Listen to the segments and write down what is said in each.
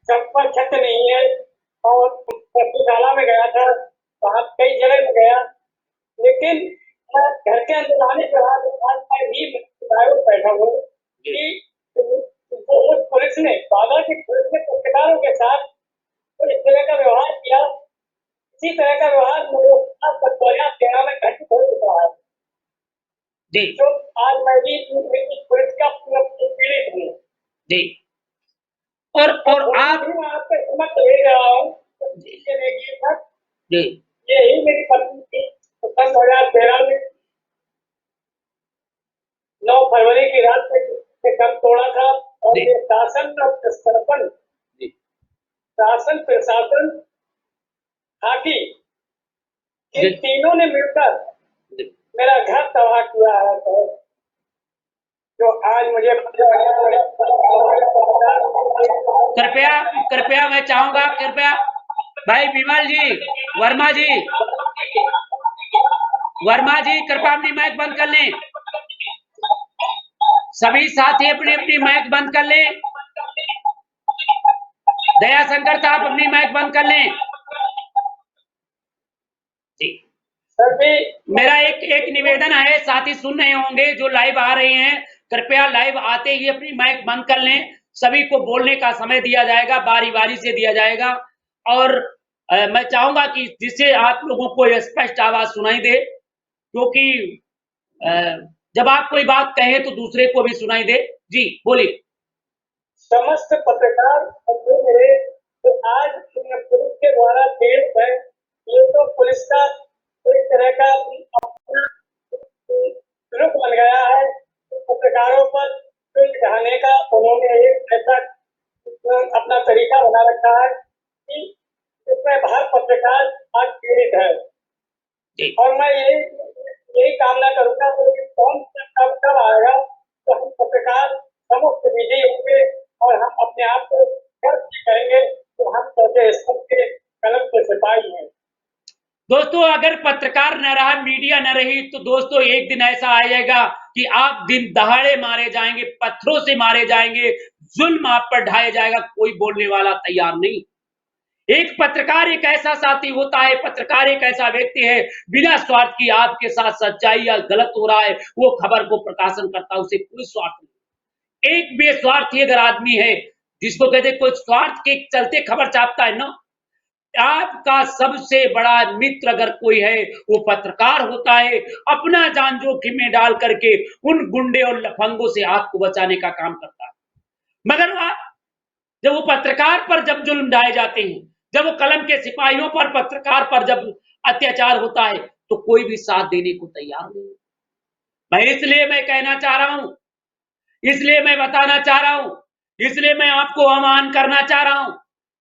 छत पर छत नहीं है। और पुस्तकालय में गया था, वहाँ कई जगह में गया, लेकिन मैं घर के अंदर आने के बाद आज मैं भी बैठा हूँ कि उस पुलिस ने, बाबा की पुलिस ने पत्रकारों के साथ तो इस तरह का व्यवहार किया, इसी तरह का व्यवहार मेरे साथ 2013 में घटित हो चुका है। जी तो आज मैं भी पुलिस का पीड़ित हूँ जी। और आप मैं आपके समक्ष ले रहा हूँ। ये देखिए सर, जी यही मेरी पत्नी थी। तो सन 2013 में 9 फरवरी की रात से दम तोड़ा था। और जी ये शासन और प्रशासन, जी शासन प्रशासन, खाकी, जी इन तीनों ने मिलकर जी। मेरा घर तबाह किया है। तो जो आज मुझे कृपया कृपया मैं चाहूंगा, कृपया भाई विमल जी, वर्मा जी, वर्मा जी कृपया अपनी माइक बंद कर लें। सभी साथी अपनी अपनी माइक बंद कर लें। दया शंकर साहब अपनी माइक बंद कर लें। जी, सभी मेरा एक निवेदन है, साथी सुन रहे होंगे जो लाइव आ रहे हैं, कृपया लाइव आते ही अपनी माइक बंद कर लें। सभी को बोलने का समय दिया जाएगा, बारी बारी से दिया जाएगा। और मैं चाहूंगा कि जिससे आप लोगों को स्पष्ट आवाज सुनाई दे, क्योंकि जब आप कोई बात कहें तो दूसरे को भी सुनाई दे। जी बोलिए। समस्त पत्रकार मेरे तो आज पुलिस के द्वारा पीड़ित है। ये तो पुलिस का एक तरह का रुख बन गया है। पत्रकारों पर फिल्म ढहाने का उन्होंने एक ऐसा अपना तरीका बना रखा है कि इसमें हर पत्रकार आज पीड़ित है। जी और मैं यही कामना करूंगा कि कौन कब आएगा तो हम पत्रकार समस्त विजयी होंगे और हम अपने आप को गर्व से कहेंगे तो हम चौथे स्तर के कलम के सिपाही हैं। दोस्तों, अगर पत्रकार न रहा, मीडिया न रही, तो दोस्तों एक दिन ऐसा आ जाएगा कि आप दिन दहाड़े मारे जाएंगे, पत्थरों से मारे जाएंगे, जुल्म आप पर ढाया जाएगा, कोई बोलने वाला तैयार नहीं। एक पत्रकार एक ऐसा साथी होता है, पत्रकार एक ऐसा व्यक्ति है, बिना स्वार्थ की आपके साथ सच्चाई या गलत हो रहा है वो खबर को प्रकाशन करता है, उसे कोई स्वार्थ नहीं। एक बेस्वार्थी अगर आदमी है, जिसको कहते कोई स्वार्थ के चलते खबर छापता है ना, आपका सबसे बड़ा मित्र अगर कोई है वो पत्रकार होता है। अपना जान जोखिम में डाल करके उन गुंडे और लफंगों से आपको बचाने का काम करता है। मगर जब वो पत्रकार पर जब जुल्म ढाए जाते हैं, जब वो कलम के सिपाहियों पर, पत्रकार पर जब अत्याचार होता है, तो कोई भी साथ देने को तैयार नहीं। इसलिए मैं कहना चाह रहा हूं, इसलिए मैं बताना चाह रहा हूं, इसलिए मैं आपको आह्वान करना चाह रहा हूं,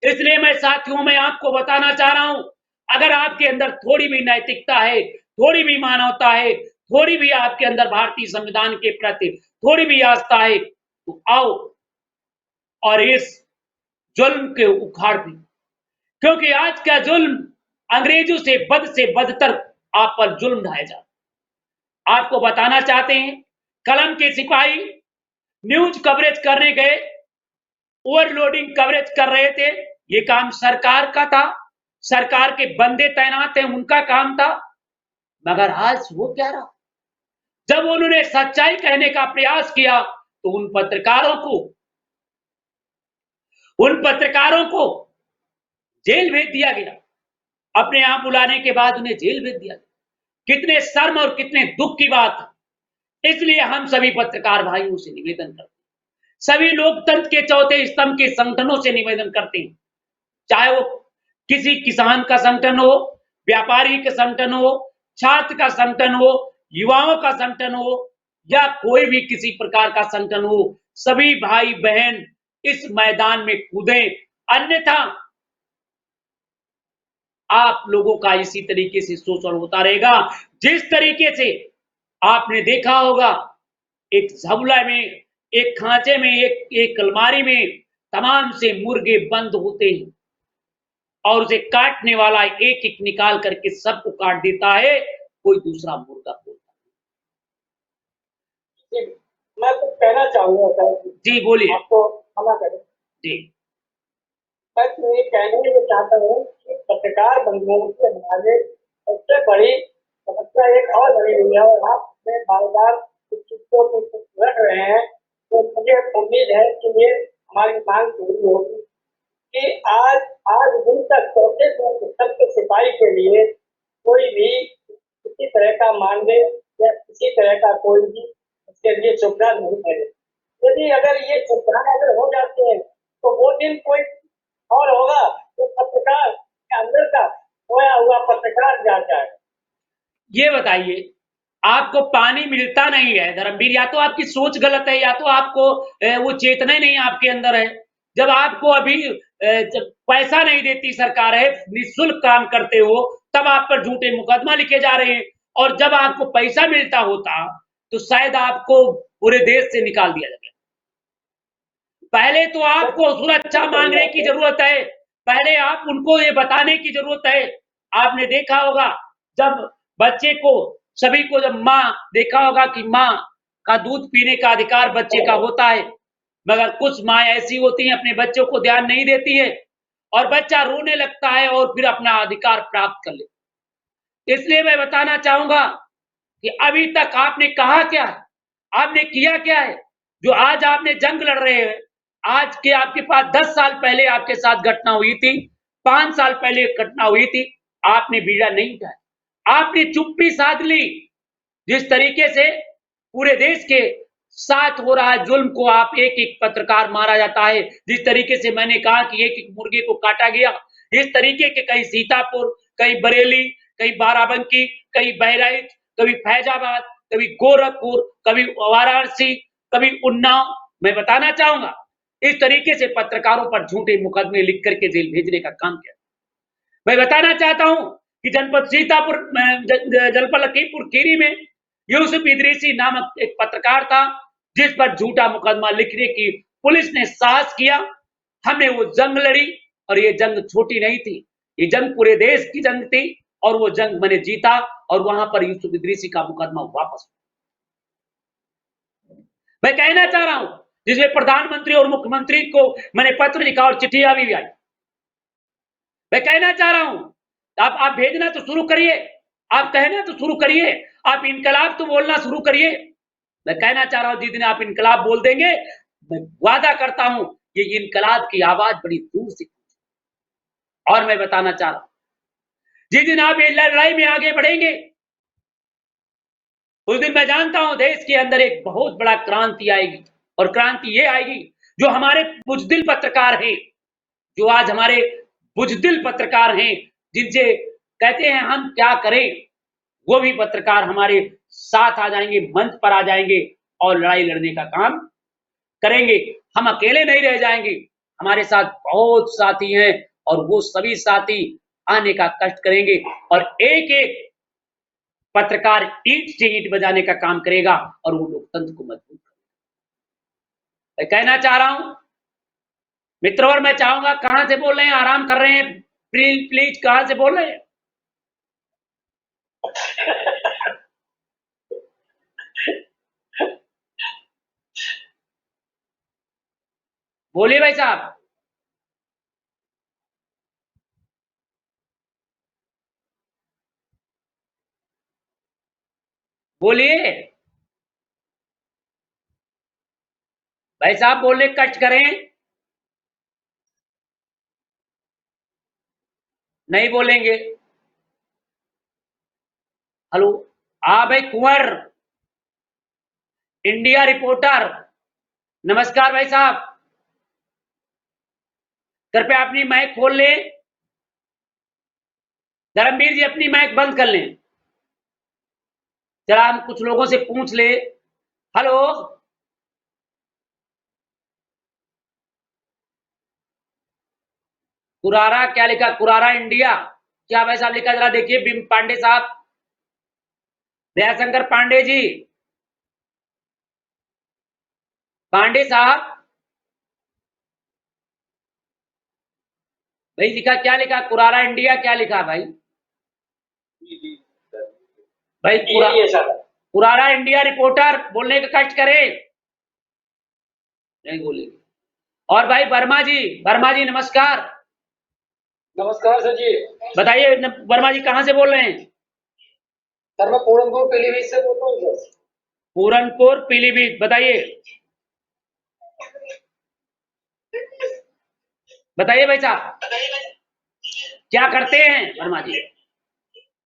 इसलिए मैं साथियों में आपको बताना चाह रहा हूं, अगर आपके अंदर थोड़ी भी नैतिकता है, थोड़ी भी मानवता है, थोड़ी भी आपके अंदर भारतीय संविधान के प्रति थोड़ी भी आस्था है, तो आओ और इस जुल्म के उखाड़ दी। क्योंकि आज का जुल्म अंग्रेजों से बदतर आप पर जुल्म ढाया जाता। आपको बताना चाहते हैं, कलम के सिपाही न्यूज कवरेज करने गए, ओवरलोडिंग कवरेज कर रहे थे, ये काम सरकार का था, सरकार के बंदे तैनात हैं, उनका काम था। मगर आज वो क्या रहा, जब उन्होंने सच्चाई कहने का प्रयास किया तो उन पत्रकारों को जेल भेज दिया गया। अपने यहां बुलाने के बाद उन्हें जेल भेज दिया गया। कितने शर्म और कितने दुख की बात है। इसलिए हम सभी पत्रकार भाइयों से निवेदन करते हैं, सभी लोकतंत्र के चौथे स्तंभ के संगठनों से निवेदन करते हैं, चाहे वो किसी किसान का संगठन हो, व्यापारी का संगठन हो, छात्र का संगठन हो, युवाओं का संगठन हो, या कोई भी किसी प्रकार का संगठन हो, सभी भाई बहन इस मैदान में कूदें। अन्यथा आप लोगों का इसी तरीके से शोषण होता रहेगा, जिस तरीके से आपने देखा होगा एक झबला में, एक खांचे में, एक अलमारी में तमाम से मुर्गे बंद होते हैं और उसे काटने वाला एक एक निकाल करके सबको काट देता है, कोई दूसरा मुर्गा बोलता मैं तो कहना चाहूंगा सर, जी बोलिए। आपको क्षमा करें, जी बस ये कहने ये चाहता हूँ कि पत्रकार बंधुओं की हमारे सबसे बड़ी समस्या एक और बनी हुई है, और आप इसमें बार-बार इस चीज़ को रख रहे हैं, तो मुझे उम्मीद है कि ये हमारी मांग पूरी होगी कि आज आज दिन तक 34 स्तर के सिपाही के लिए कोई भी किसी तरह का मानदेय या किसी तरह का कोई भी उसके लिए सुविधा नहीं है। यदि अगर ये सुविधाएं अगर हो जाती हैं तो वो दिन कोई और होगा तो पत्रकार के अंदर का खोया हुआ पत्रकार जाता है। ये बताइए, आपको पानी मिलता नहीं है धर्मवीर, या तो आपकी सोच गलत है या तो आपको वो चेतना ही नहीं आपके अंदर है। जब आपको अभी जब पैसा नहीं देती सरकार है, निःशुल्क काम करते हो, तब आप पर झूठे मुकदमा लिखे जा रहे हैं, और जब आपको पैसा मिलता होता तो शायद आपको पूरे देश से निकाल दिया जाता। पहले तो आपको सुरक्षा मांगने की जरूरत है, पहले आप उनको ये बताने की जरूरत है। आपने देखा होगा जब बच्चे को, सभी को जब माँ, देखा होगा कि माँ का दूध पीने का अधिकार बच्चे का होता है, मगर कुछ माँ ऐसी होती हैं अपने बच्चों को ध्यान नहीं देती है, और बच्चा रोने लगता है और फिर अपना अधिकार प्राप्त कर ले। इसलिए मैं बताना चाहूंगा कि अभी तक आपने कहा क्या है, आपने किया क्या है? जो आज आपने जंग लड़ रहे हैं, आज के आपके पास 10 साल पहले आपके साथ घटना हुई थी, 5 साल पहले घटना हुई थी, आपने बीड़ा नहीं उठाया, आपने चुप्पी साध ली। जिस तरीके से पूरे देश के साथ हो रहा है जुल्म को, आप एक एक पत्रकार मारा जाता है, जिस तरीके से मैंने कहा कि एक एक मुर्गे को काटा गया, इस तरीके के कहीं सीतापुर, कहीं बरेली, कहीं बाराबंकी, कहीं बहराइच, कभी फैजाबाद, कभी गोरखपुर, कभी वाराणसी, कभी उन्नाव, मैं बताना चाहूंगा इस तरीके से पत्रकारों पर झूठे मुकदमे लिख करके जेल भेजने का काम किया। मैं बताना चाहता हूं कि जनपद सीतापुर, जनपद लखीमपुर खीरी में यूसुफ इदरीसी नामक एक पत्रकार था, जिस पर झूठा मुकदमा लिखने की पुलिस ने साहस किया। हमने वो जंग लड़ी, और ये जंग छोटी नहीं थी, ये जंग पूरे देश की जंग थी, और वो जंग मैंने जीता, और वहां पर यूसुफ इदरीसी का मुकदमा वापस। मैं कहना चाह रहा हूं, जिसमें प्रधानमंत्री और मुख्यमंत्री को मैंने पत्र लिखा और चिट्ठियां भी आई। मैं कहना चाह रहा हूं, आप भेजना तो शुरू करिए, आप कहना तो शुरू करिए, आप इनकलाब तो बोलना शुरू करिए। मैं कहना चाह रहा हूं, जिस दिन आप इनकलाब बोल देंगे, मैं वादा करता हूं ये इनकलाब की आवाज बड़ी दूर से। और मैं बताना चाह रहा हूं, जिस दिन आप ये लड़ाई में आगे बढ़ेंगे, उस दिन मैं जानता हूं देश के अंदर एक बहुत बड़ा क्रांति आएगी, और क्रांति ये आएगी जो हमारे बुजदिल पत्रकार हैं, जो आज हमारे बुजदिल पत्रकार हैं, जिनसे कहते हैं हम क्या करें, वो भी पत्रकार हमारे साथ आ जाएंगे, मंच पर आ जाएंगे और लड़ाई लड़ने का काम करेंगे। हम अकेले नहीं रह जाएंगे, हमारे साथ बहुत साथी हैं, और वो सभी साथी आने का कष्ट करेंगे, और एक एक पत्रकार ईंट से ईंट बजाने का काम करेगा, और वो लोकतंत्र को मजबूत करेगा। मैं कहना चाह रहा हूं मित्रों, और मैं चाहूंगा, कहां से बोल रहे हैं, आराम कर रहे हैं, प्लीज प्लीज कहां से बोल रहे हैं? बोलिए भाई साहब। बोलिए भाई साहब, बोलने कष्ट करें, नहीं बोलेंगे। हेलो, हाँ भाई कुंवर, इंडिया रिपोर्टर, नमस्कार भाई साहब, कृपया अपनी माइक खोल लें। धर्मवीर जी अपनी माइक बंद कर लें, जरा हम कुछ लोगों से पूछ ले। हेलो, कुरारा क्या लिखा, कुरारा इंडिया, क्या भाई साहब लिखा, जरा देखिए बिम पांडे साहब, दयाशंकर पांडे जी, पांडे साहब, भाई लिखा, क्या लिखा, कुरारा इंडिया क्या लिखा भाई? भाई कुरारा इंडिया रिपोर्टर, बोलने का कष्ट करे, नहीं बोलेंगे। और भाई वर्मा जी, वर्मा जी नमस्कार, नमस्कार सर जी। बताइए वर्मा जी, कहाँ से बोल रहे हैं? सर मैं पूरनपुर पीलीभीत से बोल रहा हूँ सर। पूरनपुर पीलीभीत, बताइए। बताइए भाई साहब, क्या करते हैं वर्मा जी?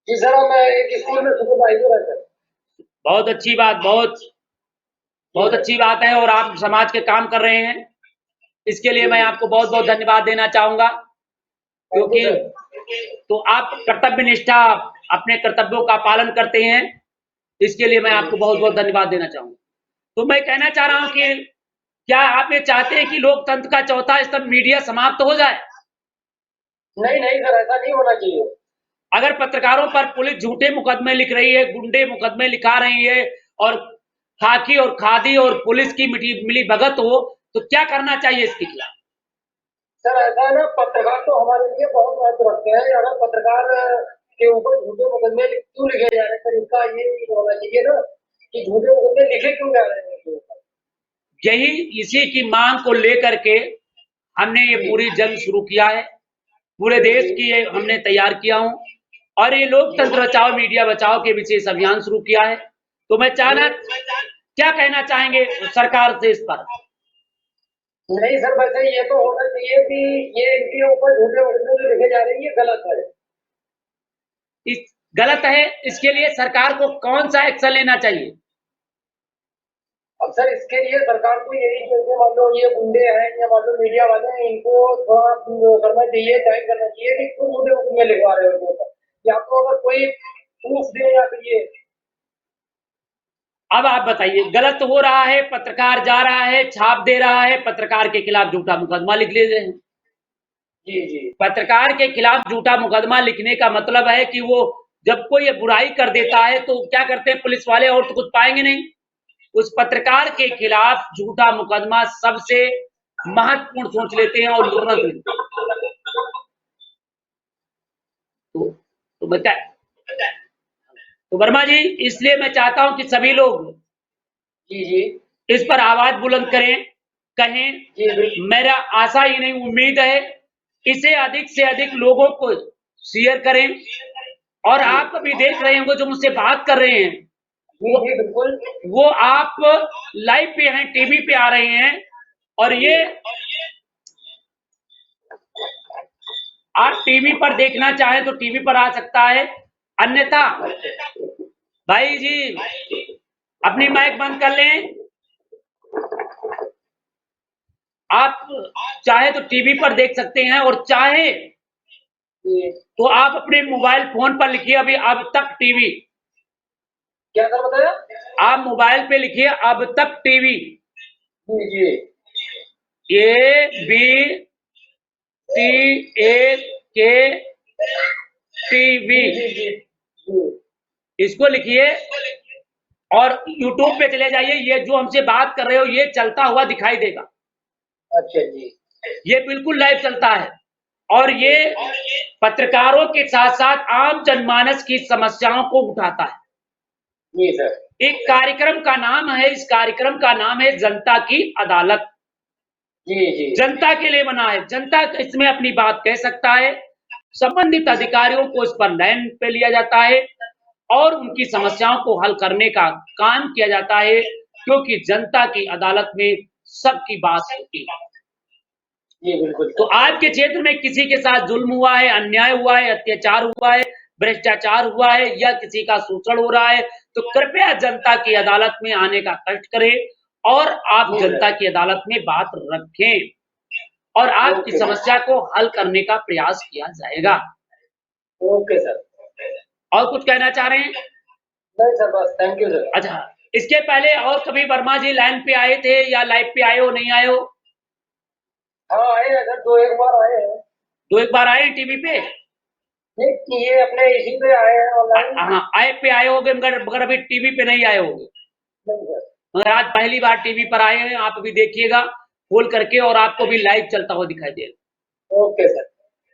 जी सर, मैं एक स्कूल में सुपरवाइजर है सर। बहुत अच्छी बात, बहुत अच्छी बात है। और आप समाज के काम कर रहे हैं, इसके लिए मैं आपको बहुत बहुत धन्यवाद देना चाहूंगा, थैंक यू क्योंकि सर। तो आप कर्तव्य निष्ठा अपने कर्तव्यों का पालन करते हैं, इसके लिए मैं आपको बहुत बहुत धन्यवाद देना चाहूंगा। तो मैं कहना चाह रहा हूं कि क्या आप ये चाहते हैं कि लोकतंत्र का चौथा स्तंभ मीडिया समाप्त हो जाए? नहीं नहीं सर, ऐसा नहीं होना चाहिए। अगर पत्रकारों पर पुलिस झूठे मुकदमे लिख रही है, गुंडे मुकदमे लिखा रही है, और खाकी और खादी और पुलिस की मिली भगत हो, तो क्या करना चाहिए इसके खिलाफ? सर ऐसा है ना, पत्रकार तो हमारे लिए बहुत महत्व रखते हैं। अगर पत्रकार के ऊपर झूठे मुकदमे क्यों लिखे जा रहे हैं सर, इसका ये होना चाहिए ना कि झूठे मुकदमे लिखे क्यों जा रहे हैं इनके ऊपर। यही इसी की मांग को लेकर के हमने ये जी पूरी जंग शुरू किया है। पूरे जी देश जी की ये हमने तैयार किया हूं, और ये लोकतंत्र बचाओ मीडिया बचाओ के विशेष अभियान शुरू किया है। तो मैं चाहना, क्या कहना चाहेंगे सरकार से इस पर? नहीं सर, वैसे ये तो होना चाहिए कि ये इनके ऊपर झूठे मुकदमे जो लिखे जा रहे हैं ये गलत है। इस गलत है, इसके लिए सरकार को कौन सा एक्शन लेना चाहिए? अब सर इसके लिए सरकार को यही, जैसे मान लो ये गुंडे हैं या मान लो मीडिया वाले हैं, इनको थोड़ा करना चाहिए, टाइम करना चाहिए कि क्यों मुझे हुक्म लिखवा रहे हो इनके ऊपर, या तो अगर कोई प्रूफ दे या फिर ये। अब आप बताइए, गलत हो रहा है, पत्रकार जा रहा है, छाप दे रहा है, पत्रकार के खिलाफ झूठा मुकदमा लिख ले रहे हैं। जी जी पत्रकार के खिलाफ झूठा मुकदमा लिखने का मतलब है कि वो जब कोई बुराई कर देता है तो क्या करते हैं पुलिस वाले, और तो कुछ पाएंगे नहीं। उस पत्रकार के खिलाफ झूठा मुकदमा सबसे महत्वपूर्ण सोच लेते हैं और तुरंत लिखते हैं। तो बता, तो वर्मा जी, इसलिए मैं चाहता हूं कि सभी लोग जी जी इस पर आवाज बुलंद करें, कहें। जी बिल्कुल। मेरा आशा ही नहीं, उम्मीद है इसे अधिक से अधिक लोगों को शेयर करें। और जी आप भी देख रहे होंगे जो मुझसे बात कर रहे हैं, जी वो जी बिल्कुल। वो आप लाइव पे हैं, टीवी पे आ रहे हैं, और जी ये आप टीवी पर देखना चाहें तो टीवी पर आ सकता है। अन्यथा भाई जी, अपनी माइक बंद कर लें। आप चाहे तो टीवी पर देख सकते हैं, और चाहे जी। तो आप अपने मोबाइल फोन पर लिखिए अभी अब तक टीवी। क्या सर बताया? आप मोबाइल पे लिखिए अब तक टीवी। जी जी ए बी टी ए के टीवी, जी जी जी जी। इसको लिखिए और यूट्यूब पे चले जाइए। ये जो हमसे बात कर रहे हो ये चलता हुआ दिखाई देगा, अच्छा जी। ये बिल्कुल लाइव चलता है। और ये पत्रकारों के साथ साथ आम जनमानस की समस्याओं को उठाता है। जी सर। एक कार्यक्रम का नाम है, इस कार्यक्रम का नाम है जनता की अदालत। जी जी जनता के लिए बना है, जनता इसमें अपनी बात कह सकता है। संबंधित अधिकारियों को इस पर लाइन पे लिया जाता है और उनकी समस्याओं को हल करने का काम किया जाता है, क्योंकि जनता की अदालत में सबकी बात होती है। जी बिल्कुल तो सर। आपके क्षेत्र में किसी के साथ जुल्म हुआ है, अन्याय हुआ है, अत्याचार हुआ है, भ्रष्टाचार हुआ है, या किसी का शोषण हो रहा है, तो कृपया जनता की अदालत में आने का कष्ट करें और आप जी जनता सर। की अदालत में बात रखें, और आपकी ओके सर। समस्या को हल करने का प्रयास किया जाएगा। Okay sir. और कुछ कहना चाह रहे हैं? नहीं सर, बस थैंक यू सर। अच्छा, इसके पहले और कभी वर्मा जी लाइन पे आए थे या लाइव पे आए हो, नहीं आए हो? हाँ आए हैं सर, दो एक बार आए हैं। दो एक बार आए हैं टीवी पे? नहीं, ये अपने इसी पे आए हैं ऑनलाइन। हाँ, ऐप पे आए होगे, मगर अभी टीवी पे नहीं आए होगे। नहीं सर। मगर आज पहली बार टीवी पर आए हैं, आप अभी देखिएगा खोल करके, और आपको भी लाइव चलता हुआ दिखाई देगा। Okay sir.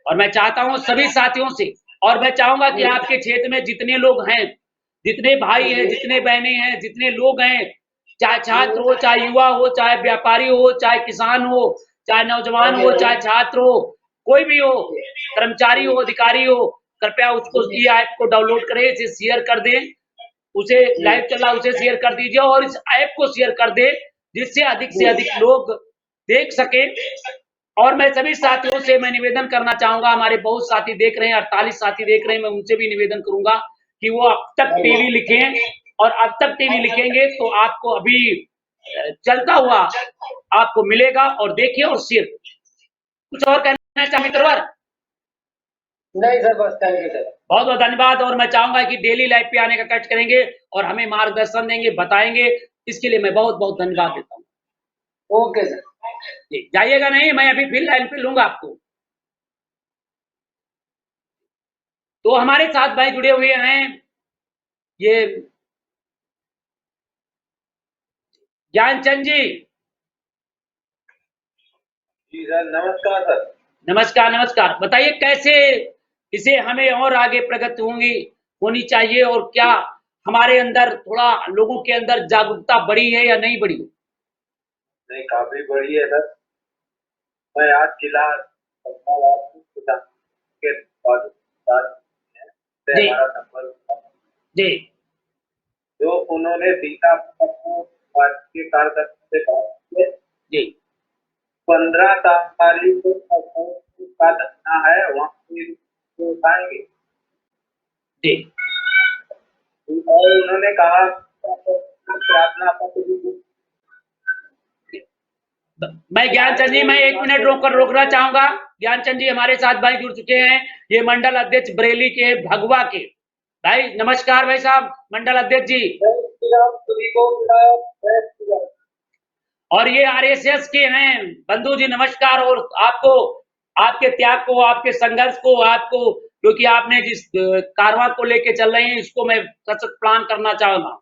और मैं चाहता हूं सभी साथियों से, और मैं चाहूंगा कि जी आपके क्षेत्र में जितने लोग हैं, जितने भाई जी हैं, जी जितने बहनें हैं, जितने लोग हैं, चाहे छात्र जी। हो, चाहे युवा हो, चाहे व्यापारी हो, चाहे किसान हो, चाहे हाँ नौजवान जी हो, हाँ जी। चाहे छात्र हो, कोई भी हो, कर्मचारी हो, अधिकारी हो, कृपया उसको ये ऐप को डाउनलोड करें, इसे शेयर कर दें, उसे लाइव चल रहा उसे शेयर कर दीजिए और इस ऐप को शेयर कर दें, जिससे अधिक से अधिक लोग देख सके। और मैं सभी साथियों से मैं निवेदन करना चाहूंगा, हमारे बहुत साथी देख रहे हैं, 48 साथी देख रहे हैं, मैं उनसे भी निवेदन करूंगा कि वो अब तक टीवी लिखें, और अब तक टीवी लिखेंगे तो आपको अभी चलता हुआ आपको मिलेगा, और देखिए और शेयर। कुछ और कहना चाहे मित्रवर? नहीं सर, बस थैंक यू सर। बहुत बहुत धन्यवाद। और मैं चाहूंगा कि डेली लाइव पे आने का कष्ट करेंगे और हमें मार्गदर्शन देंगे, बताएंगे, इसके लिए मैं बहुत बहुत धन्यवाद देता हूँ। Okay sir. जी, जाइएगा नहीं, मैं अभी फिर लाइन पे लूंगा आपको। तो हमारे साथ भाई जुड़े हुए हैं, ये ज्ञानचंद जी। जी सर, नमस्कार सर। नमस्कार नमस्कार। बताइए कैसे इसे हमें और आगे प्रगति होनी चाहिए, और क्या हमारे अंदर थोड़ा लोगों के अंदर जागरूकता बढ़ी है या नहीं बढ़ी? नहीं, काफी बड़ी है सर। मैं आज जिला के से जी हमारा संपर्क था, जी जो उन्होंने सीता को पार्टी के कार्यकर्ता से बात की। जी 15 तारीख को का धरना है, वहाँ पे उठाएंगे। जी। और उन्होंने कहा प्रार्थना पत्र। मैं ज्ञानचंद जी, मैं 1 मिनट रोकना चाहूंगा। ज्ञानचंद जी हमारे साथ भाई जुड़ चुके हैं, ये मंडल अध्यक्ष बरेली के भगवा के भाई। नमस्कार भाई साहब, मंडल अध्यक्ष जी। और ये आरएसएस के हैं बंधु जी, नमस्कार। और आपको, आपके त्याग को, आपके संघर्ष को, आपको क्योंकि आपने जिस कारवां को लेके चल रहे हैं, इसको मैं सशक्त प्रणाम करना चाहूंगा।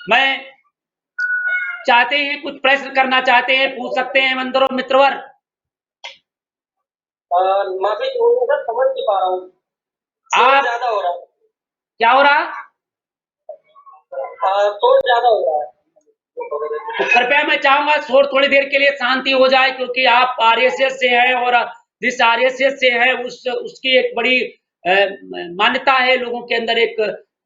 मैं चाहते हैं कुछ प्रश्न करना चाहते हैं, पूछ सकते हैं मित्रवर? माफी चाहूंगा सर, समझ नहीं पा रहा हूँ, आप ज्यादा हो रहा है। क्या हो रहा? शोर ज्यादा हो रहा है। तो कृपया मैं चाहूंगा शोर थोड़ी देर के लिए शांति हो जाए, क्योंकि आप आरएसएस से हैं, और जिस आरएसएस से है उसकी एक बड़ी मान्यता है, लोगों के अंदर एक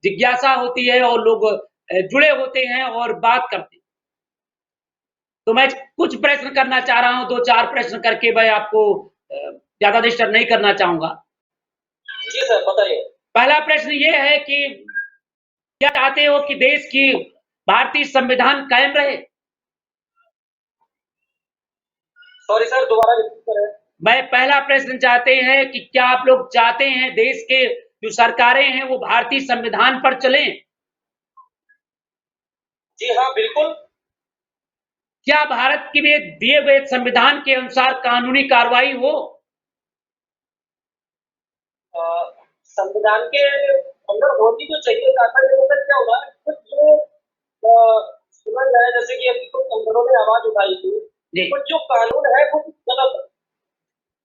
जिज्ञासा होती है, और लोग जुड़े होते हैं और बात करते हैं। तो मैं कुछ प्रश्न करना चाह रहा हूं, 2-4 प्रश्न करके मैं आपको ज्यादा डिस्टर्ब नहीं करना चाहूंगा। जी सर, बताइए। पहला प्रश्न ये है कि क्या चाहते हो कि देश की भारतीय संविधान कायम रहे? सॉरी सर, दोबारा रिपीट करें। मैं पहला प्रश्न चाहते हैं कि क्या आप लोग चाहते हैं देश के जो सरकारें हैं वो भारतीय संविधान पर चलें? जी हाँ, बिल्कुल। क्या भारत के लिए दिए गए संविधान के अनुसार कानूनी कार्रवाई हो? संविधान के अंदर होनी तो चाहिए, क्या होगा कुछ जो सुना जाए, जैसे कि अभी कुछ संगठनों ने आवाज उठाई थी, कुछ जो कानून है वो गलत है।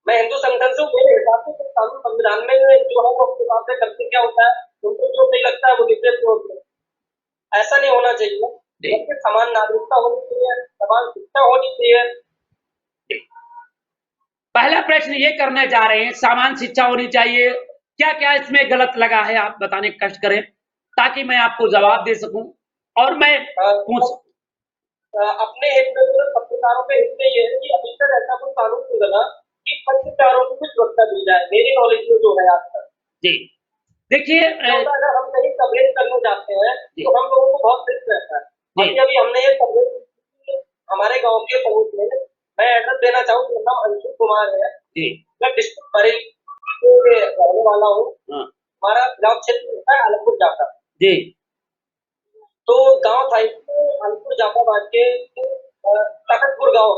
मैं हिंदू संगठन से मेरे हिसाब से कुछ कानून संविधान में जो है वो अपने हिसाब से करते, क्या होता है उनको जो नहीं लगता है वो लिख देते होते हैं। ऐसा नहीं होना चाहिए। समान नागरिकता होनी चाहिए, समान शिक्षा होनी चाहिए। पहला प्रश्न ये करने जा रहे हैं, समान शिक्षा होनी चाहिए, क्या क्या इसमें गलत लगा है आप बताने का कष्ट करें, ताकि मैं आपको जवाब दे सकूं और मैं पूछ सकूं। अपने हित में तो पत्रकारों के हित में ये है कि अभी तक ऐसा कोई कानून नहीं बना कि पत्रकारों को कुछ सुरक्षा दी जाए, मेरी नॉलेज में जो है आज तक। जी देखिए, अगर हम कहीं कवरेज करने जाते हैं तो हम लोगों को बहुत रिस्क रहता है। अभी हमने ये कवरेज हमारे गांव के पड़ोस में, मैं एड्रेस देना चाहूँ, मेरा नाम अंशु कुमार है, मैं डिस्ट्रिक्ट बरेली रहने वाला हूँ। हमारा गाँव क्षेत्र है आलमपुर जाफा जी। तो गांव था आलमपुर जाफाबाद के तखतपुर गांव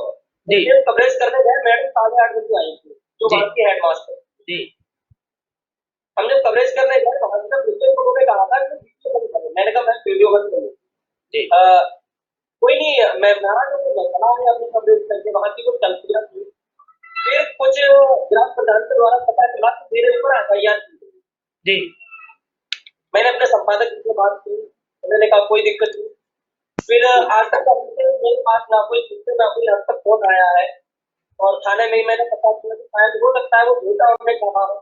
है। कवरेज करने गए, मैडम 8:30 बजे आई थी, जो वहाँ की हेडमास्टर जी। हम जब कवरेज करने गए तो उन्होंने कहा था कि वीडियो बंद करें, मैंने कहा मैं वीडियो बंद करूँ, कोई नहीं, मैं अपनी कवरेज करके वहाँ की कुछ गलतियाँ थी। फिर कुछ ग्राम प्रधान के द्वारा पता चला कि मेरे ऊपर एफआईआर जी। मैंने अपने संपादक से बात की, उन्होंने कहा कोई दिक्कत नहीं। फिर आज तक मेरे पास ना कोई हद तक फोन आया है, और थाने में मैंने पता किया कि शायद हो सकता सकता है वो झूठा और फेक अफवाह हो।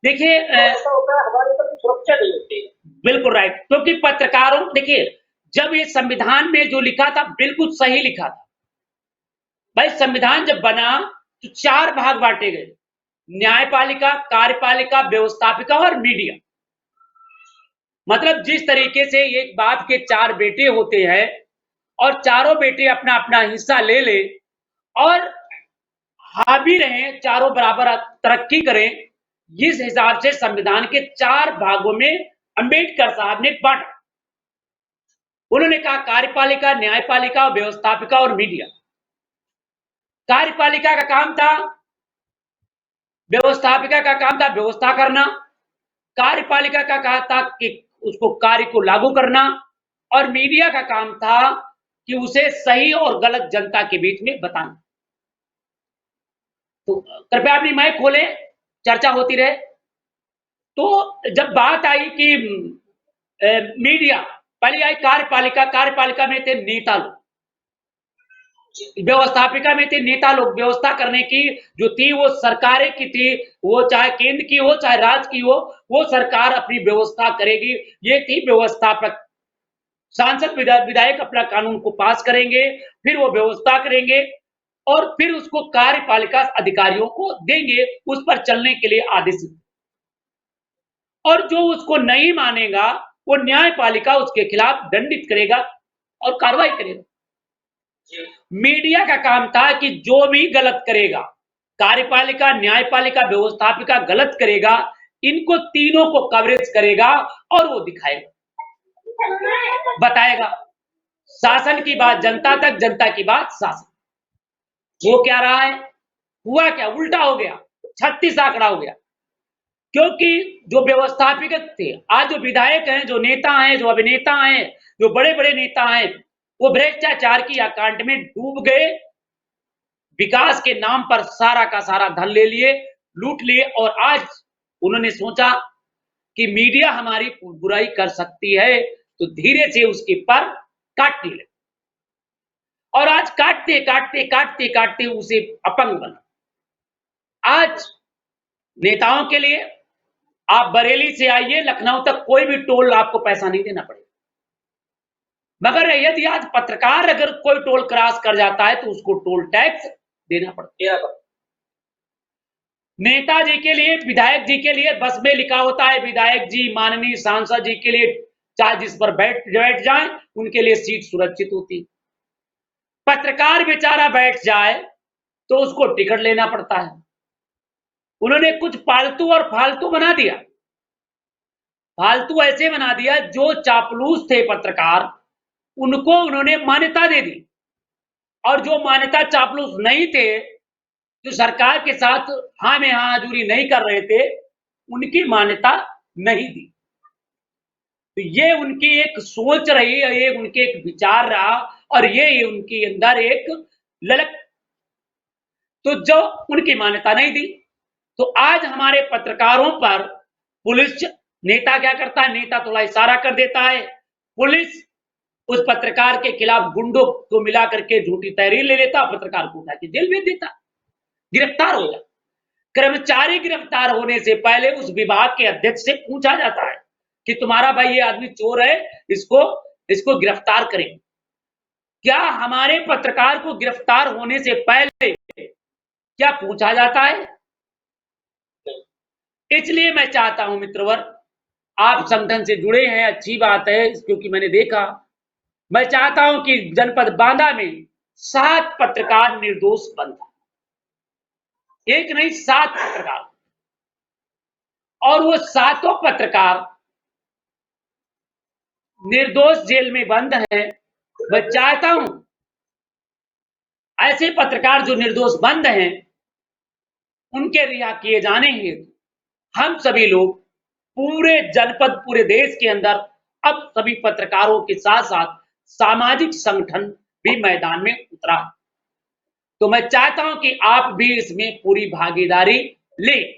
देखिए ऐसा होता है, हमारे ऊपर सुरक्षा नहीं होती है। बिल्कुल राइट, क्योंकि पत्रकारों देखिए जब ये संविधान में जो लिखा था बिल्कुल सही लिखा था। भाई संविधान जब बना तो 4 भाग बांटे गए, न्यायपालिका, कार्यपालिका, व्यवस्थापिका और मीडिया। मतलब जिस तरीके से एक बाप के 4 बेटे होते हैं और चारों बेटे अपना अपना हिस्सा ले ले और हावी रहें, चारों बराबर तरक्की करें, इस हिसाब से संविधान के 4 भागों में अंबेडकर साहब ने बांटा। उन्होंने कहा कार्यपालिका, न्यायपालिका, व्यवस्थापिका और मीडिया। कार्यपालिका का काम था, व्यवस्थापिका का काम था व्यवस्था करना, कार्यपालिका का काम था कि उसको कार्य को लागू करना और मीडिया का काम था कि उसे सही और गलत जनता के बीच में बताना। तो कृपया अपनी माइक खोले, चर्चा होती रहे। तो जब बात आई कि मीडिया, पहले आई कार्यपालिका, कार्यपालिका में थे नेता लोग, व्यवस्थापिका में थे नेता लोग, व्यवस्था करने की जो थी वो सरकारें की थी, वो चाहे केंद्र की हो चाहे राज्य की हो, वो सरकार अपनी व्यवस्था करेगी, ये थी व्यवस्थापक। सांसद विधायक अपना कानून को पास करेंगे, फिर वो व्यवस्था करेंगे और फिर उसको कार्यपालिका अधिकारियों को देंगे उस पर चलने के लिए आदेश। और जो उसको नहीं मानेगा वो न्यायपालिका उसके खिलाफ दंडित करेगा और कार्रवाई करेगा। मीडिया का काम था कि जो भी गलत करेगा, कार्यपालिका, न्यायपालिका, व्यवस्थापिका गलत करेगा, इनको तीनों को कवरेज करेगा और वो दिखाएगा, बताएगा। शासन की बात जनता तक, जनता की बात शासन। वो क्या रहा है, हुआ क्या, उल्टा हो गया, 36 आंकड़ा हो गया। क्योंकि जो व्यवस्थापिक थे, आज जो विधायक हैं, जो नेता हैं, जो अभिनेता हैं, जो बड़े बड़े नेता हैं, वो भ्रष्टाचार की अकांट में डूब गए, विकास के नाम पर सारा का सारा धन ले लिए, लूट लिए और आज उन्होंने सोचा कि मीडिया हमारी बुराई कर सकती है तो धीरे से उसके पर काटने लगे और आज काटते काटते काटते काटते उसे अपंग बना। आज नेताओं के लिए आप बरेली से आइए लखनऊ तक कोई भी टोल आपको पैसा नहीं देना पड़ेगा, मगर यदि आज पत्रकार अगर कोई टोल क्रॉस कर जाता है तो उसको टोल टैक्स देना पड़ता है। नेताजी के लिए, विधायक जी के लिए बस में लिखा होता है विधायक जी, माननीय सांसद जी के लिए, चाहे जिस पर बैठ जाए उनके लिए सीट सुरक्षित होती। पत्रकार बेचारा बैठ जाए तो उसको टिकट लेना पड़ता है। उन्होंने कुछ पालतू और फालतू बना दिया, फालतू ऐसे बना दिया जो चापलूस थे पत्रकार उनको उन्होंने मान्यता दे दी और जो मान्यता चापलूस नहीं थे, जो सरकार के साथ हाँ में हाँ हजूरी नहीं कर रहे थे, उनकी मान्यता नहीं दी। तो ये उनकी एक सोच रही, ये उनके एक विचार रहा और ये उनके अंदर एक ललक, तो जो उनकी मान्यता नहीं दी। तो आज हमारे पत्रकारों पर पुलिस, नेता क्या करता है, नेता थोड़ा इशारा कर देता है, पुलिस उस पत्रकार के खिलाफ गुंडों को मिला करके झूठी तहरीर ले लेता, पत्रकार को उठा के जेल भेज देता, गिरफ्तार हो जाता। कर्मचारी गिरफ्तार होने से पहले उस विभाग के अध्यक्ष से पूछा जाता है कि तुम्हारा भाई ये आदमी चोर है, इसको गिरफ्तार करें। क्या हमारे पत्रकार को गिरफ्तार होने से पहले क्या पूछा जाता है? इसलिए मैं चाहता हूं मित्रवर, आप संगठन से जुड़े हैं, अच्छी बात है, क्योंकि मैंने देखा, मैं चाहता हूं कि जनपद बांदा में 7 पत्रकार निर्दोष बंद, एक नहीं 7 पत्रकार, और वो 7 पत्रकार निर्दोष जेल में बंद हैं। मैं चाहता हूं ऐसे पत्रकार जो निर्दोष बंद हैं उनके रिहा किए जाने हेतु हम सभी लोग पूरे जनपद, पूरे देश के अंदर अब सभी पत्रकारों के साथ साथ सामाजिक संगठन भी मैदान में उतरा। तो मैं चाहता हूं कि आप भी इसमें पूरी भागीदारी लें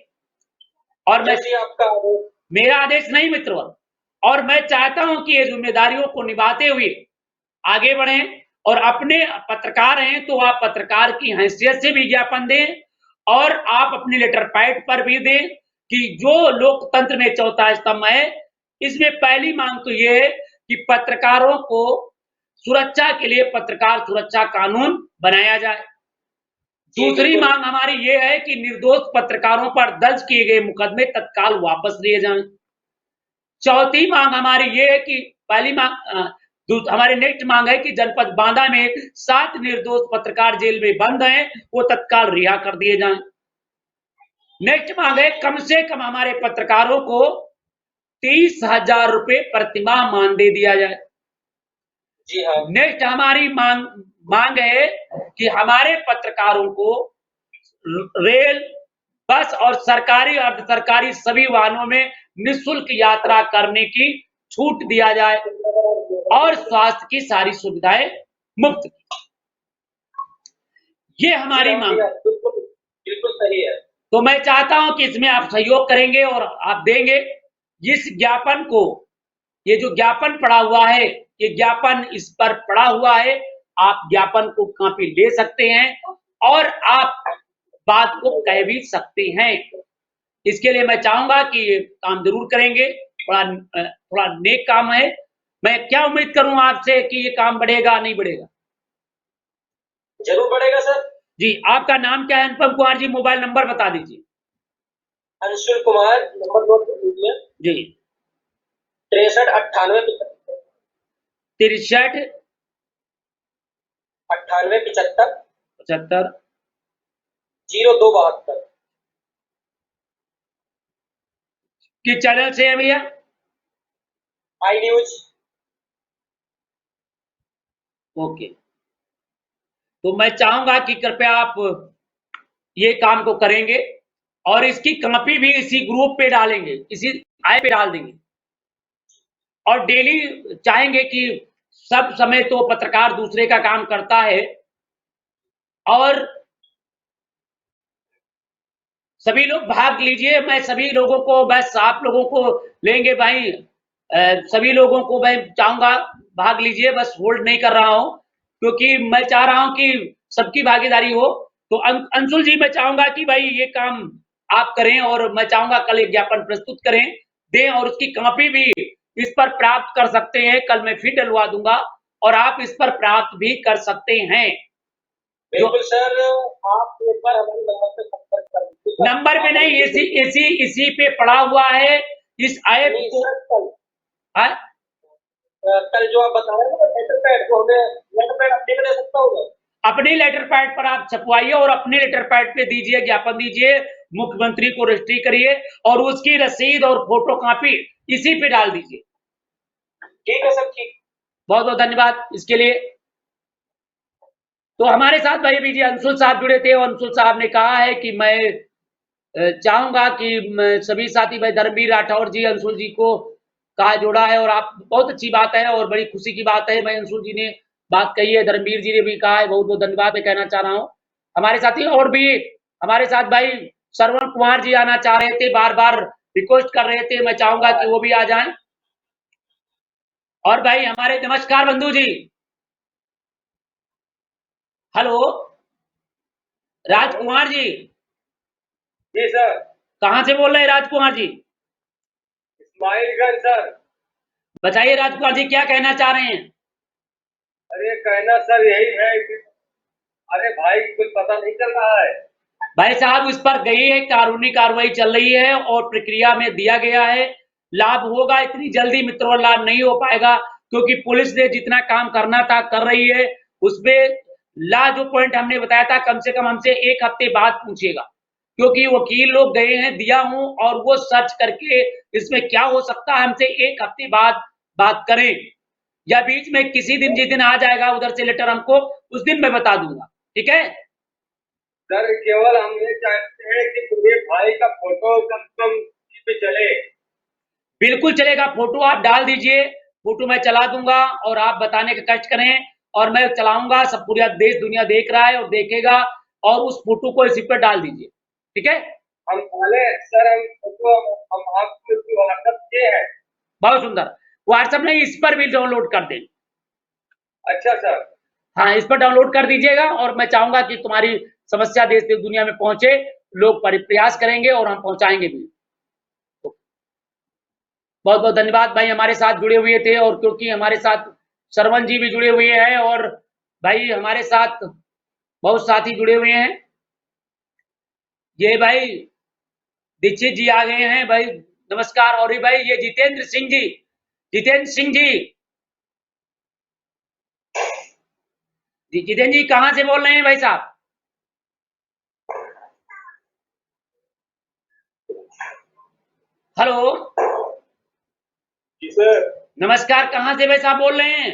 और मैं, आपका मेरा आदेश नहीं मित्रवर, और मैं चाहता हूं कि ये जिम्मेदारियों को निभाते हुए आगे बढ़ें और अपने पत्रकार हैं तो आप पत्रकार की हैसियत से भी ज्ञापन दें और आप अपने लेटर पैड पर भी दें कि जो लोकतंत्र में चौथा स्तंभ है, इसमें पहली मांग तो ये है कि पत्रकारों को सुरक्षा के लिए पत्रकार सुरक्षा कानून बनाया जाए। दूसरी मांग हमारी ये है कि निर्दोष पत्रकारों पर दर्ज किए गए मुकदमे तत्काल वापस लिए जाएं। चौथी मांग हमारी ये है कि पहली मांग हमारी नेक्स्ट मांग है कि जनपद बांदा में 7 निर्दोष पत्रकार जेल में बंद हैं, वो तत्काल रिहा कर दिए जाएं। नेक्स्ट मांग है कम से कम हमारे पत्रकारों को 30,000 रुपए प्रतिमाह मानदेय दिया जाए। जी हाँ। नेक्स्ट हमारी मांग है कि हमारे पत्रकारों को रेल, बस और सरकारी अर्ध सरकारी सभी वाहनों में निःशुल्क यात्रा करने की छूट दिया जाए और स्वास्थ्य की सारी सुविधाएं मुफ्त। ये हमारी मांग। बिल्कुल सही है। तो मैं चाहता हूं कि इसमें आप सहयोग करेंगे और आप देंगे। इस ज्ञापन को, ये जो ज्ञापन पड़ा हुआ है, ये ज्ञापन इस पर पड़ा हुआ है, आप ज्ञापन को कॉपी ले सकते हैं और आप बात को कह भी सकते हैं। इसके लिए मैं चाहूंगा कि ये काम जरूर करेंगे। थोड़ा नेक काम है। मैं क्या उम्मीद करूं आपसे कि ये काम बढ़ेगा नहीं बढ़ेगा? जरूर बढ़ेगा सर। जी, आपका नाम क्या है? अनुपम कुमार जी, मोबाइल नंबर बता दीजिए। अंशुल कुमार, नंबर नोट कर लीजिए। जी, 63 98 63 98 75 75 02 72। किस चैनल से है भैया? आई न्यूज। ओके। तो मैं चाहूंगा कि कृपया आप ये काम को करेंगे और इसकी कॉपी भी इसी ग्रुप पे डालेंगे, इसी ऐप पे डाल देंगे और डेली चाहेंगे कि सब समय तो पत्रकार दूसरे का काम करता है और सभी लोग भाग लीजिए। मैं सभी लोगों को, बस आप लोगों को लेंगे भाई, सभी लोगों को मैं चाहूंगा भाग लीजिए। बस होल्ड नहीं कर रहा हूं क्योंकि मैं चाह रहा हूं कि सबकी भागीदारी हो। तो अंशुल जी, मैं चाहूंगा कि भाई ये काम आप करें और मैं चाहूंगा कल एक ज्ञापन प्रस्तुत करें, दें और उसकी कॉपी भी इस पर प्राप्त कर सकते हैं। कल मैं फिर डलवा दूंगा और आप इस पर प्राप्त भी कर सकते हैं। बिल्कुल सर, आप एक बार हमारे नंबर पे संपर्क कर लीजिए। नंबर पे नहीं, इसी पे पड़ा हुआ है इस ऐप को। कल जो आप बता रहे हैं ना लेटर पैड, वो हमें लेटर पैड अपने में दे सकता हूँ। अपने लेटर पैड पर आप छपवाइए और अपने लेटर पैड पे दीजिए, ज्ञापन दीजिए, मुख्यमंत्री को रजिस्ट्री करिए और उसकी रसीद और फोटो कॉपी इसी पे डाल दीजिए। ठीक है सर, ठीक। बहुत बहुत धन्यवाद इसके लिए। तो हमारे साथ भाई भी जी अंशुल साहब जुड़े थे और अंशुल साहब ने कहा है कि मैं चाहूंगा कि सभी साथी भाई धर्मवीर राठौर जी अंशुल जी को कहा जोड़ा है और आप, बहुत अच्छी बात है और बड़ी खुशी की बात है। मैं अंशुल जी ने बात कही है, धर्मवीर जी ने भी कहा है, बहुत बहुत धन्यवाद मैं कहना चाह रहा हूँ। हमारे साथी और भी हमारे साथ भाई श्रवण कुमार जी आना चाह रहे थे, बार बार रिक्वेस्ट कर रहे थे, मैं चाहूंगा कि वो भी आ जाएं। और भाई हमारे नमस्कार बंधु जी, हेलो राजकुमार जी। जी सर। कहां से बोल रहे हैं राजकुमार जी? इस्माइलगंज सर। बताइए राजकुमार जी, क्या कहना चाह रहे हैं? अरे कहना सर यही है कि अरे भाई कुछ पता नहीं चल रहा है। भाई साहब, इस पर गई है, कानूनी कार्रवाई चल रही है और प्रक्रिया में दिया गया है। लाभ होगा, इतनी जल्दी मित्रों लाभ नहीं हो पाएगा क्योंकि पुलिस ने जितना काम करना था कर रही है। उसमें जो पॉइंट हमने बताया था, कम से कम हमसे 1 हफ्ते बाद पूछेगा क्योंकि वकील लोग गए हैं, दिया हूं और वो सर्च करके इसमें क्या हो सकता है हमसे 1 हफ्ते बाद बात करें या बीच में किसी दिन, जिस दिन आ जाएगा उधर से लेटर हमको, उस दिन मैं बता दूंगा। ठीक है सर, केवल हम ये चाहते हैं कि तुम्हें भाई का फोटो कम से कम पे चले। बिल्कुल चलेगा, फोटो आप डाल दीजिए, फोटो मैं चला दूंगा और आप बताने का कष्ट करें और मैं चलाऊंगा। सब पूरा देश दुनिया देख रहा है और देखेगा और उस फोटो को इसी पर डाल दीजिए। ठीक है, हम डाले सर, हम फोटो हम आपको व्हाट्सएप किए हैं। बहुत सुंदर। व्हाट्सएप नहीं, इस पर भी डाउनलोड कर दें। अच्छा सर। हाँ, इस पर डाउनलोड कर दीजिएगा और मैं चाहूंगा कि तुम्हारी समस्या देश दुनिया में पहुंचे लोग प्रयास करेंगे और हम पहुंचाएंगे भी। बहुत बहुत धन्यवाद भाई, हमारे साथ जुड़े हुए थे, और क्योंकि हमारे साथ श्रवण जी भी जुड़े हुए हैं और भाई हमारे साथ बहुत साथी जुड़े हुए हैं। ये भाई दीक्षित जी आ गए हैं भाई, नमस्कार। और ये भाई ये जितेंद्र सिंह जी, जितेंद्र सिंह जी, जितेंद्र जी कहाँ से बोल रहे हैं भाई साहब? हेलो जी सर। नमस्कार, कहाँ से भाई साहब बोल रहे हैं?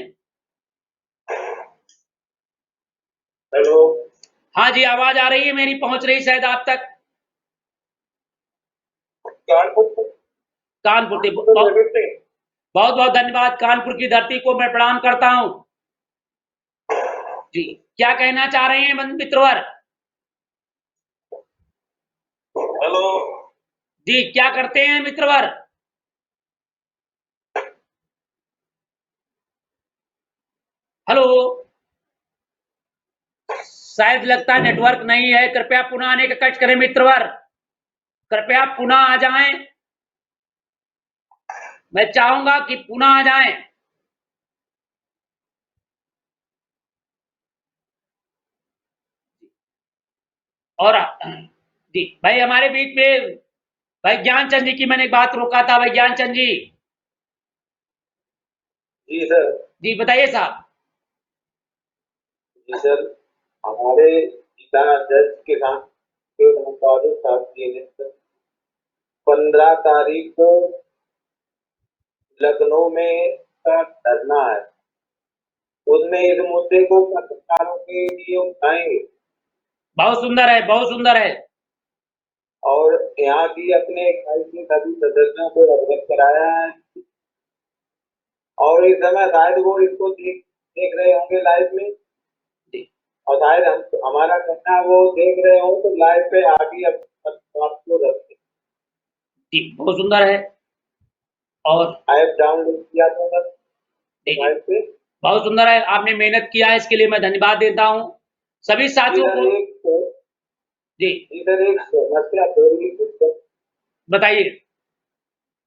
हेलो। हाँ जी, आवाज आ रही है मेरी, पहुंच रही शायद आप तक? कानपुर। कानपुर से बहुत बहुत धन्यवाद, कानपुर की धरती को मैं प्रणाम करता हूं जी। क्या कहना चाह रहे हैं मित्रवर? हेलो जी, क्या करते हैं मित्रवर? हेलो, शायद लगता है नेटवर्क नहीं है, कृपया पुनः आने का कष्ट करें मित्रवर, कृपया पुनः आ जाएं, मैं चाहूंगा कि पुनः आ जाएं। और जी भाई हमारे बीच में भाई ज्ञानचंद जी की मैंने एक बात रोका था, भाई ज्ञानचंद जी। जी सर। जी बताइए साहब। जी सर, हमारे पिता जज के साथ साहब जी ने 15 तारीख को लखनऊ में का धरना है, उसमें इस मुद्दे को पत्रकारों के लिए उठाएंगे बहुत सुंदर है, बहुत सुंदर है। और यहाँ की अपने इकाई के सभी सदस्यों को अवगत कराया है। और इस समय शायद वो इसको देख रहे होंगे लाइव में, और शायद हमारा कहना वो देख रहे हो तो लाइव पे आगे आपको रखते जी बहुत सुंदर है। और ऐप डाउनलोड किया था सर देखिए मोबाइल पे। बहुत सुंदर है, आपने मेहनत किया है, इसके लिए मैं धन्यवाद देता हूं सभी साथियों इधर को। एक जी इधर एक समस्या थोड़ी सी, बताइए।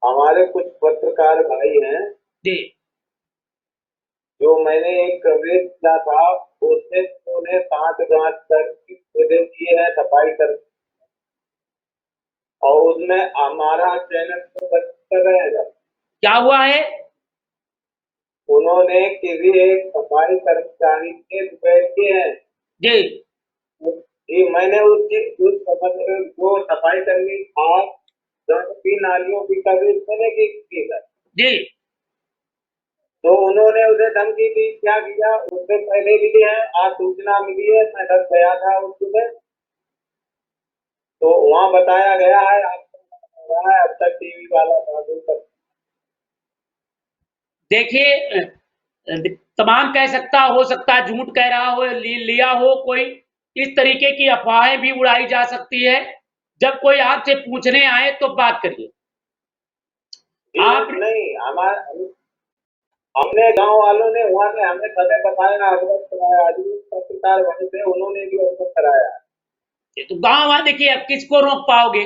हमारे कुछ पत्रकार भाई हैं जी जो मैंने एक कवरेज किया था, उसमें उन्हें 5 जांच कर दिए हैं सफाई कर, और उसमें हमारा चैनल तो कर रहेगा। क्या हुआ है? उन्होंने किसी एक सफाई कर्मचारी के बैठ के हैं जी कि मैंने उस वो सफाई कर्मी आज की नालियों की कवरेज मैंने की था, जी तो उन्होंने उसे धमकी दी। क्या किया, उससे पहले भी है, आज सूचना मिली है, मैं घर गया था उस सुबह, तो वहाँ बताया गया है अब तक टीवी वाला था। देखिए तमाम कह सकता, हो सकता है झूठ कह रहा हो, लिया हो कोई, इस तरीके की अफवाहें भी उड़ाई जा सकती है। जब कोई आपसे पूछने आए तो बात करिए। आप नहीं, हमारे हमने गांव वालों ने वहाँ से हमें समय बताया, अवगत कराया, पत्रकार वहीं से उन्होंने भी अवगत कराया। तो गांव वाले देखिए, अब किसको रोक पाओगे?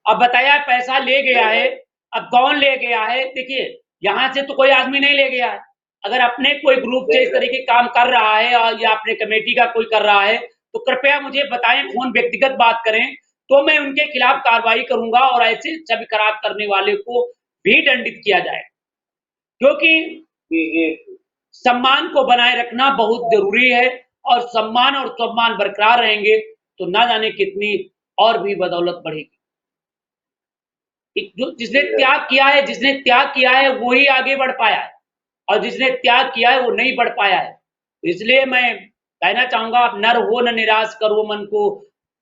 अब बताया पैसा ले गया है, अब कौन ले गया है? देखिए यहाँ से तो कोई आदमी नहीं ले गया है। अगर अपने कोई ग्रुप से इस तरीके काम कर रहा है या अपने कमेटी का कोई कर रहा है तो कृपया मुझे बताएं, फोन व्यक्तिगत बात करें तो मैं उनके खिलाफ कार्रवाई करूंगा और ऐसे छवि खराब करने वाले को भी दंडित किया जाए, क्योंकि सम्मान को बनाए रखना बहुत जरूरी है। और सम्मान और सम्मान बरकरार रहेंगे तो ना जाने कितनी और भी बदौलत बढ़ेगी। जो जिसने त्याग किया है, जिसने त्याग किया है वही आगे बढ़ पाया है, और जिसने त्याग किया है वो नहीं बढ़ पाया है। तो इसलिए मैं कहना चाहूंगा, आप नर हो न निराश करो मन को,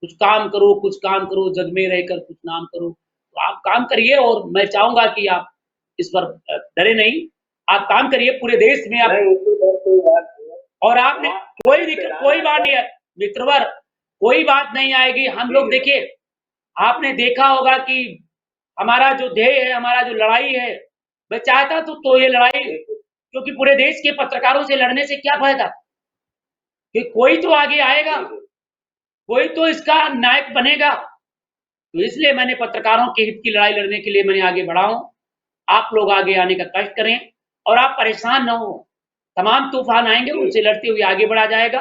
कुछ काम करो, कुछ काम करो, जग में रहकर कुछ नाम करो। तो आप काम करिए और मैं चाहूंगा कि आप इस पर डरे नहीं, आप काम करिए पूरे देश में आप। और आपने कोई बात नहीं है मित्रवर, कोई बात नहीं आएगी। हम लोग देखिए, आपने देखा होगा कि हमारा जो ध्येय है, हमारा जो लड़ाई है, मैं चाहता तो ये लड़ाई, क्योंकि पूरे देश के पत्रकारों से लड़ने से क्या फायदा, कि कोई तो आगे आएगा, कोई तो इसका नायक बनेगा। तो इसलिए मैंने पत्रकारों के हित की लड़ाई लड़ने के लिए मैंने आगे बढ़ा हूं। आप लोग आगे आने का कष्ट करें और आप परेशान न हो। तमाम तूफान आएंगे, उनसे लड़ते हुए आगे बढ़ा जाएगा।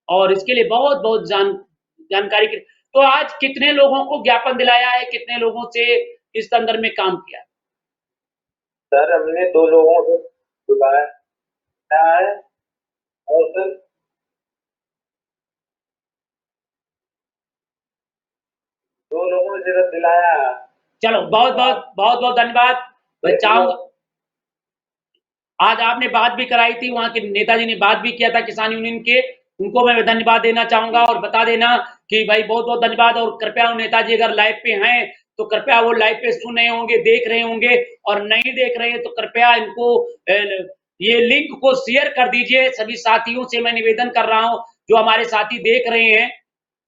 और इसके लिए बहुत बहुत जानकारी के तो आज कितने लोगों को ज्ञापन दिलाया है, कितने लोगों से इस संदर्भ में काम किया? सर हमने 2 लोगों से बुलाया है और सर 2 लोगों से सिर्फ दिलाया है। चलो बहुत धन्यवाद। मैं चाहूंगा आज आपने बात भी कराई थी, वहां के नेताजी ने बात भी किया था किसान यूनियन के, उनको मैं धन्यवाद देना चाहूंगा और बता देना कि भाई बहुत बहुत धन्यवाद। और कृपया नेताजी अगर लाइव पे हैं तो कृपया वो लाइव पे सुन रहे होंगे, देख रहे होंगे, और नहीं देख रहे हैं तो कृपया इनको ये लिंक को शेयर कर दीजिए। सभी साथियों से मैं निवेदन कर रहा हूं, जो हमारे साथी देख रहे हैं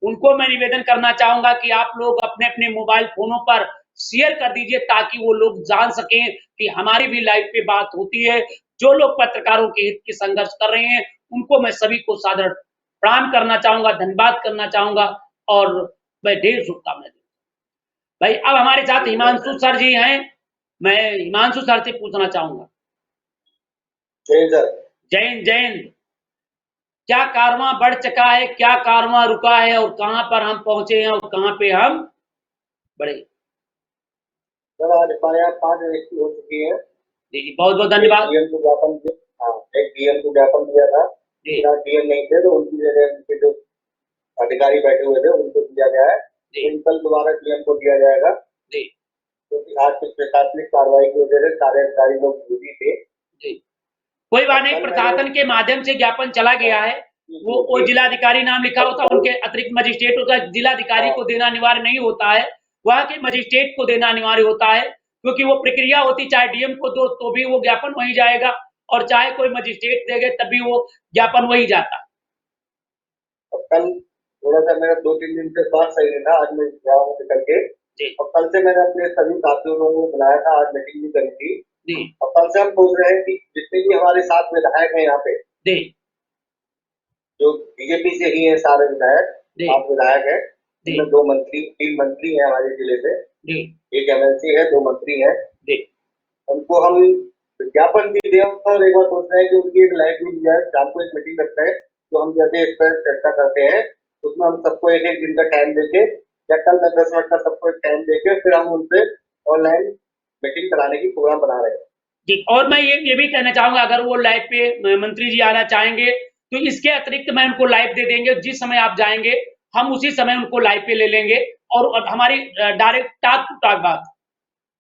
उनको मैं निवेदन करना चाहूंगा कि आप लोग अपने अपने मोबाइल फोनों पर शेयर कर दीजिए, ताकि वो लोग जान सकें कि हमारी भी लाइव पे बात होती है। जो लोग पत्रकारों के हित की संघर्ष कर रहे हैं उनको मैं सभी को सादर प्रणाम करना चाहूंगा, धन्यवाद करना चाहूंगा और मैं ढेर शुभकामनाएं। भाई अब हमारे साथ हिमांशु सर जी हैं, मैं हिमांशु सर से पूछना चाहूंगा। जय सर। जय हिंद। क्या कारवां बढ़ चुका है, क्या कारवां रुका है और कहां पर हम पहुंचे हैं और कहां पे हम बढ़े? सर आज FIR 5 रजिस्ट्री हो चुकी है। जी बहुत बहुत धन्यवाद। डीएम को ज्ञापन दिया, हाँ एक डीएम को ज्ञापन दिया था, डीएम नहीं थे तो उनकी जगह उनके जो अधिकारी बैठे हुए थे उनको दिया गया है। कल दोबारा डीएम को दिया जाएगा, क्योंकि आज कुछ प्रशासनिक कार्रवाई की वजह से सारे अधिकारी लोग बिजी थे। कोई बात नहीं, प्रशासन के माध्यम से ज्ञापन चला गया है, वो जिलाधिकारी नाम लिखा होता है, उनके अतिरिक्त मजिस्ट्रेट होता है, जिलाधिकारी को देना अनिवार्य नहीं होता है, वहां के मजिस्ट्रेट को देना अनिवार्य होता है, क्योंकि वो प्रक्रिया होती, चाहे डीएम को दो तो भी वो ज्ञापन वही जाएगा और चाहे कोई मजिस्ट्रेट देगा तभी वो ज्ञापन वही जाता। कल थोड़ा सा मेरा 2-3 दिन से स्वास्थ्य सही नहीं था, आज मैं गया हूँ निकल के, और कल से मैंने अपने सभी साथियों को बुलाया था, आज मीटिंग भी करी थी। और कल से हम सोच रहे हैं कि जितने भी हमारे साथ विधायक हैं यहाँ पे, जो बीजेपी से ही है सारे विधायक, 7 विधायक है, जिसमें 2 मंत्री 3 मंत्री हैं हमारे जिले से, एक एमएलसी है, 2 मंत्री हैं, उनको हम विज्ञापन भी दें और एक बार सोच रहे हैं कि उनकी एक लाइव भी दी जाए। शाम को एक मीटिंग रखते हैं तो हम जैसे इस पर चर्चा करते हैं, उसमें हम सबको एक दिन का टाइम देके या कल 10 मिनट का सबको एक टाइम देके फिर हम उनसे ऑनलाइन मीटिंग कराने की प्रोग्राम बना रहे हैं। जी, और मैं ये भी कहना चाहूंगा, अगर वो लाइव पे मंत्री जी आना चाहेंगे तो इसके अतिरिक्त मैं उनको लाइव दे देंगे, जिस समय आप जाएंगे हम उसी समय उनको लाइव पे ले लेंगे और हमारी डायरेक्ट टाक टू टाक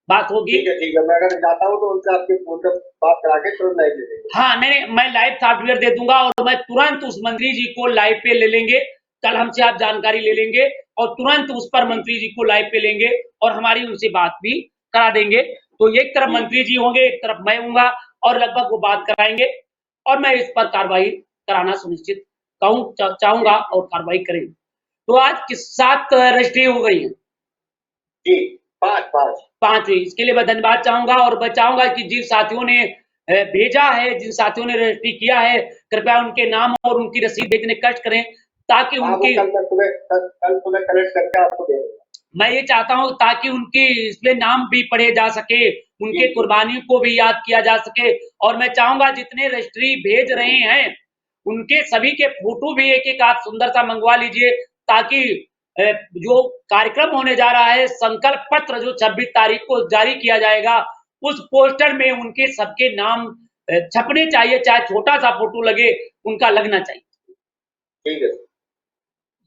बात होगी। ठीक है, मैं अगर जाता हूँ तो उनसे आपके फोन पर बात करा के तुरंत लाइव दे देंगे। हाँ, मैं लाइव सॉफ्टवेयर दे दूंगा और मैं तुरंत उस मंत्री जी को लाइव पे ले लेंगे। कल हमसे आप जानकारी ले लेंगे और तुरंत उस पर मंत्री जी को लाइव पे लेंगे और हमारी उनसे बात भी करा देंगे। तो एक तरफ मंत्री जी होंगे, एक तरफ मैं हूँगा और लगभग वो बात कराएंगे और मैं इस पर कार्रवाई कराना सुनिश्चित चाहूंगा और कार्रवाई करेंगे। तो आज 7 रजिस्ट्री हो गई है जी, 5 हुई। इसके लिए मैं धन्यवाद चाहूंगा और मैं चाहूंगा कि जिन साथियों ने भेजा है, जिन साथियों ने रजिस्ट्री किया है, कृपया उनके नाम और उनकी रसीद भेजने कष्ट करें, ताकि उनकी कल सुबह कलेक्ट करके आपको दे दूंगा। मैं ये चाहता हूं ताकि उनकी इसमें नाम भी पढ़े जा सके, उनके कुर्बानियों को भी याद किया जा सके। और मैं चाहूंगा जितने रजिस्ट्री भेज रहे हैं उनके सभी के फोटो भी एक आप सुंदर सा मंगवा लीजिए, ताकि जो कार्यक्रम होने जा रहा है, संकल्प पत्र जो 26 तारीख को जारी किया जाएगा, उस पोस्टर में उनके सबके नाम छपने चाहिए, चाहे छोटा सा फोटो लगे, उनका लगना चाहिए। ठीक है,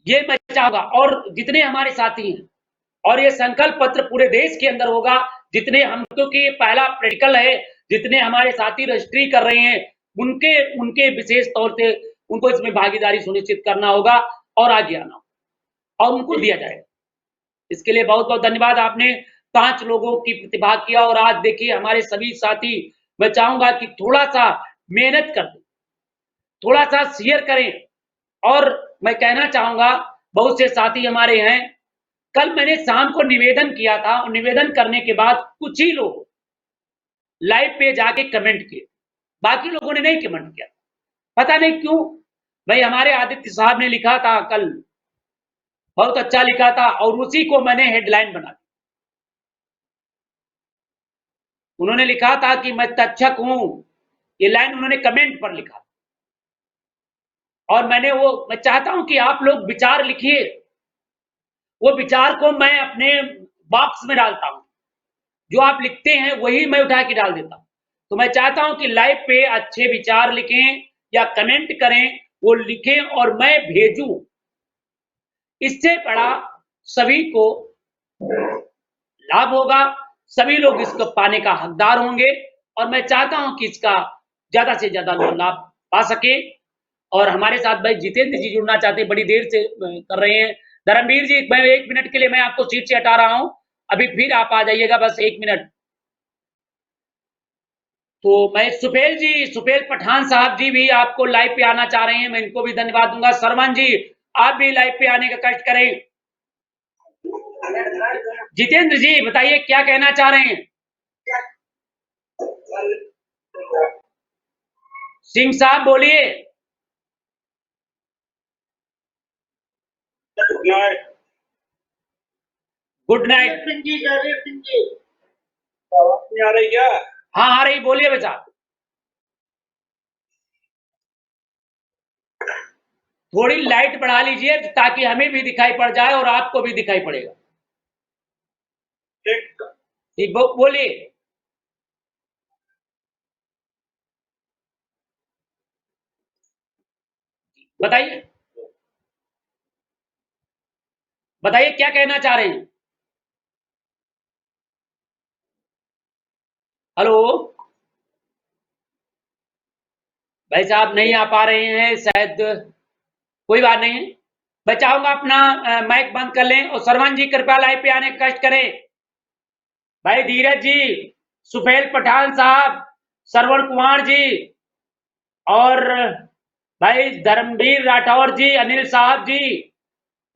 ये मैं चाहूंगा। और जितने हमारे साथी हैं, और ये संकल्प पत्र पूरे देश के अंदर होगा, जितने हम, क्योंकि ये पहला प्रैक्टिकल है, जितने हमारे साथी रजिस्ट्री कर रहे हैं उनके विशेष तौर से उनको इसमें भागीदारी सुनिश्चित करना होगा और आगे आना होगा और उनको दिया जाएगा। इसके लिए बहुत बहुत धन्यवाद। आपने 5 लोगों की प्रतिभाग किया और आज देखिए हमारे सभी साथी, मैं चाहूंगा कि थोड़ा सा मेहनत कर दें, थोड़ा सा शेयर करें। और मैं कहना चाहूंगा, बहुत से साथी हमारे हैं, कल मैंने शाम को निवेदन किया था और निवेदन करने के बाद कुछ ही लोग लाइव पे जाके कमेंट किए, बाकी लोगों ने नहीं कमेंट किया, पता नहीं क्यों। भाई हमारे आदित्य साहब ने लिखा था कल बहुत अच्छा लिखा था और उसी को मैंने हेडलाइन बना दी। उन्होंने लिखा था कि मैं तक्षक हूं, ये लाइन उन्होंने कमेंट पर लिखा और मैं चाहता हूं कि आप लोग विचार लिखिए, वो विचार को मैं अपने बॉक्स में डालता हूं, जो आप लिखते हैं वही मैं उठा के डाल देता हूं। तो मैं चाहता हूं कि लाइव पे अच्छे विचार लिखें या कमेंट करें, वो लिखें और मैं भेजूं। इससे बड़ा सभी को लाभ होगा, सभी लोग इसको पाने का हकदार होंगे और मैं चाहता हूं कि इसका ज्यादा से ज्यादा लोग लाभ पा सके। और हमारे साथ भाई जितेंद्र जी जुड़ना चाहते हैं, बड़ी देर से कर रहे हैं। धर्मवीर जी, मैं 1 मिनट के लिए मैं आपको सीट से हटा रहा हूं, अभी फिर आप आ जाइएगा, बस 1 मिनट। तो मैं सुफेल पठान साहब जी भी आपको लाइव पे आना चाह रहे हैं, मैं इनको भी धन्यवाद दूंगा। सरवन जी, आप भी लाइव पे आने का कष्ट करें। जितेंद्र जी बताइए क्या कहना चाह रहे हैं। सिंह साहब बोलिए। Good night. सिंह जी कह रहे, सिंह जी आवाज नहीं आ रही क्या? हाँ आ रही, बोलिए बेटा। थोड़ी लाइट बढ़ा लीजिए ताकि हमें भी दिखाई पड़ जाए और आपको भी दिखाई पड़ेगा। ठीक। ठीक, बोलिए। बताइए बताइए क्या कहना चाह रहे हैं। हेलो भाई साहब, नहीं आ पा रहे हैं शायद, कोई बात नहीं। मैं चाहूंगा अपना माइक बंद कर लें और सरवन जी कृपया लाइव पे आने का कष्ट करें। भाई धीरज जी, सुफेल पठान साहब, श्रवण कुमार जी और भाई धर्मवीर राठौर जी, अनिल साहब जी,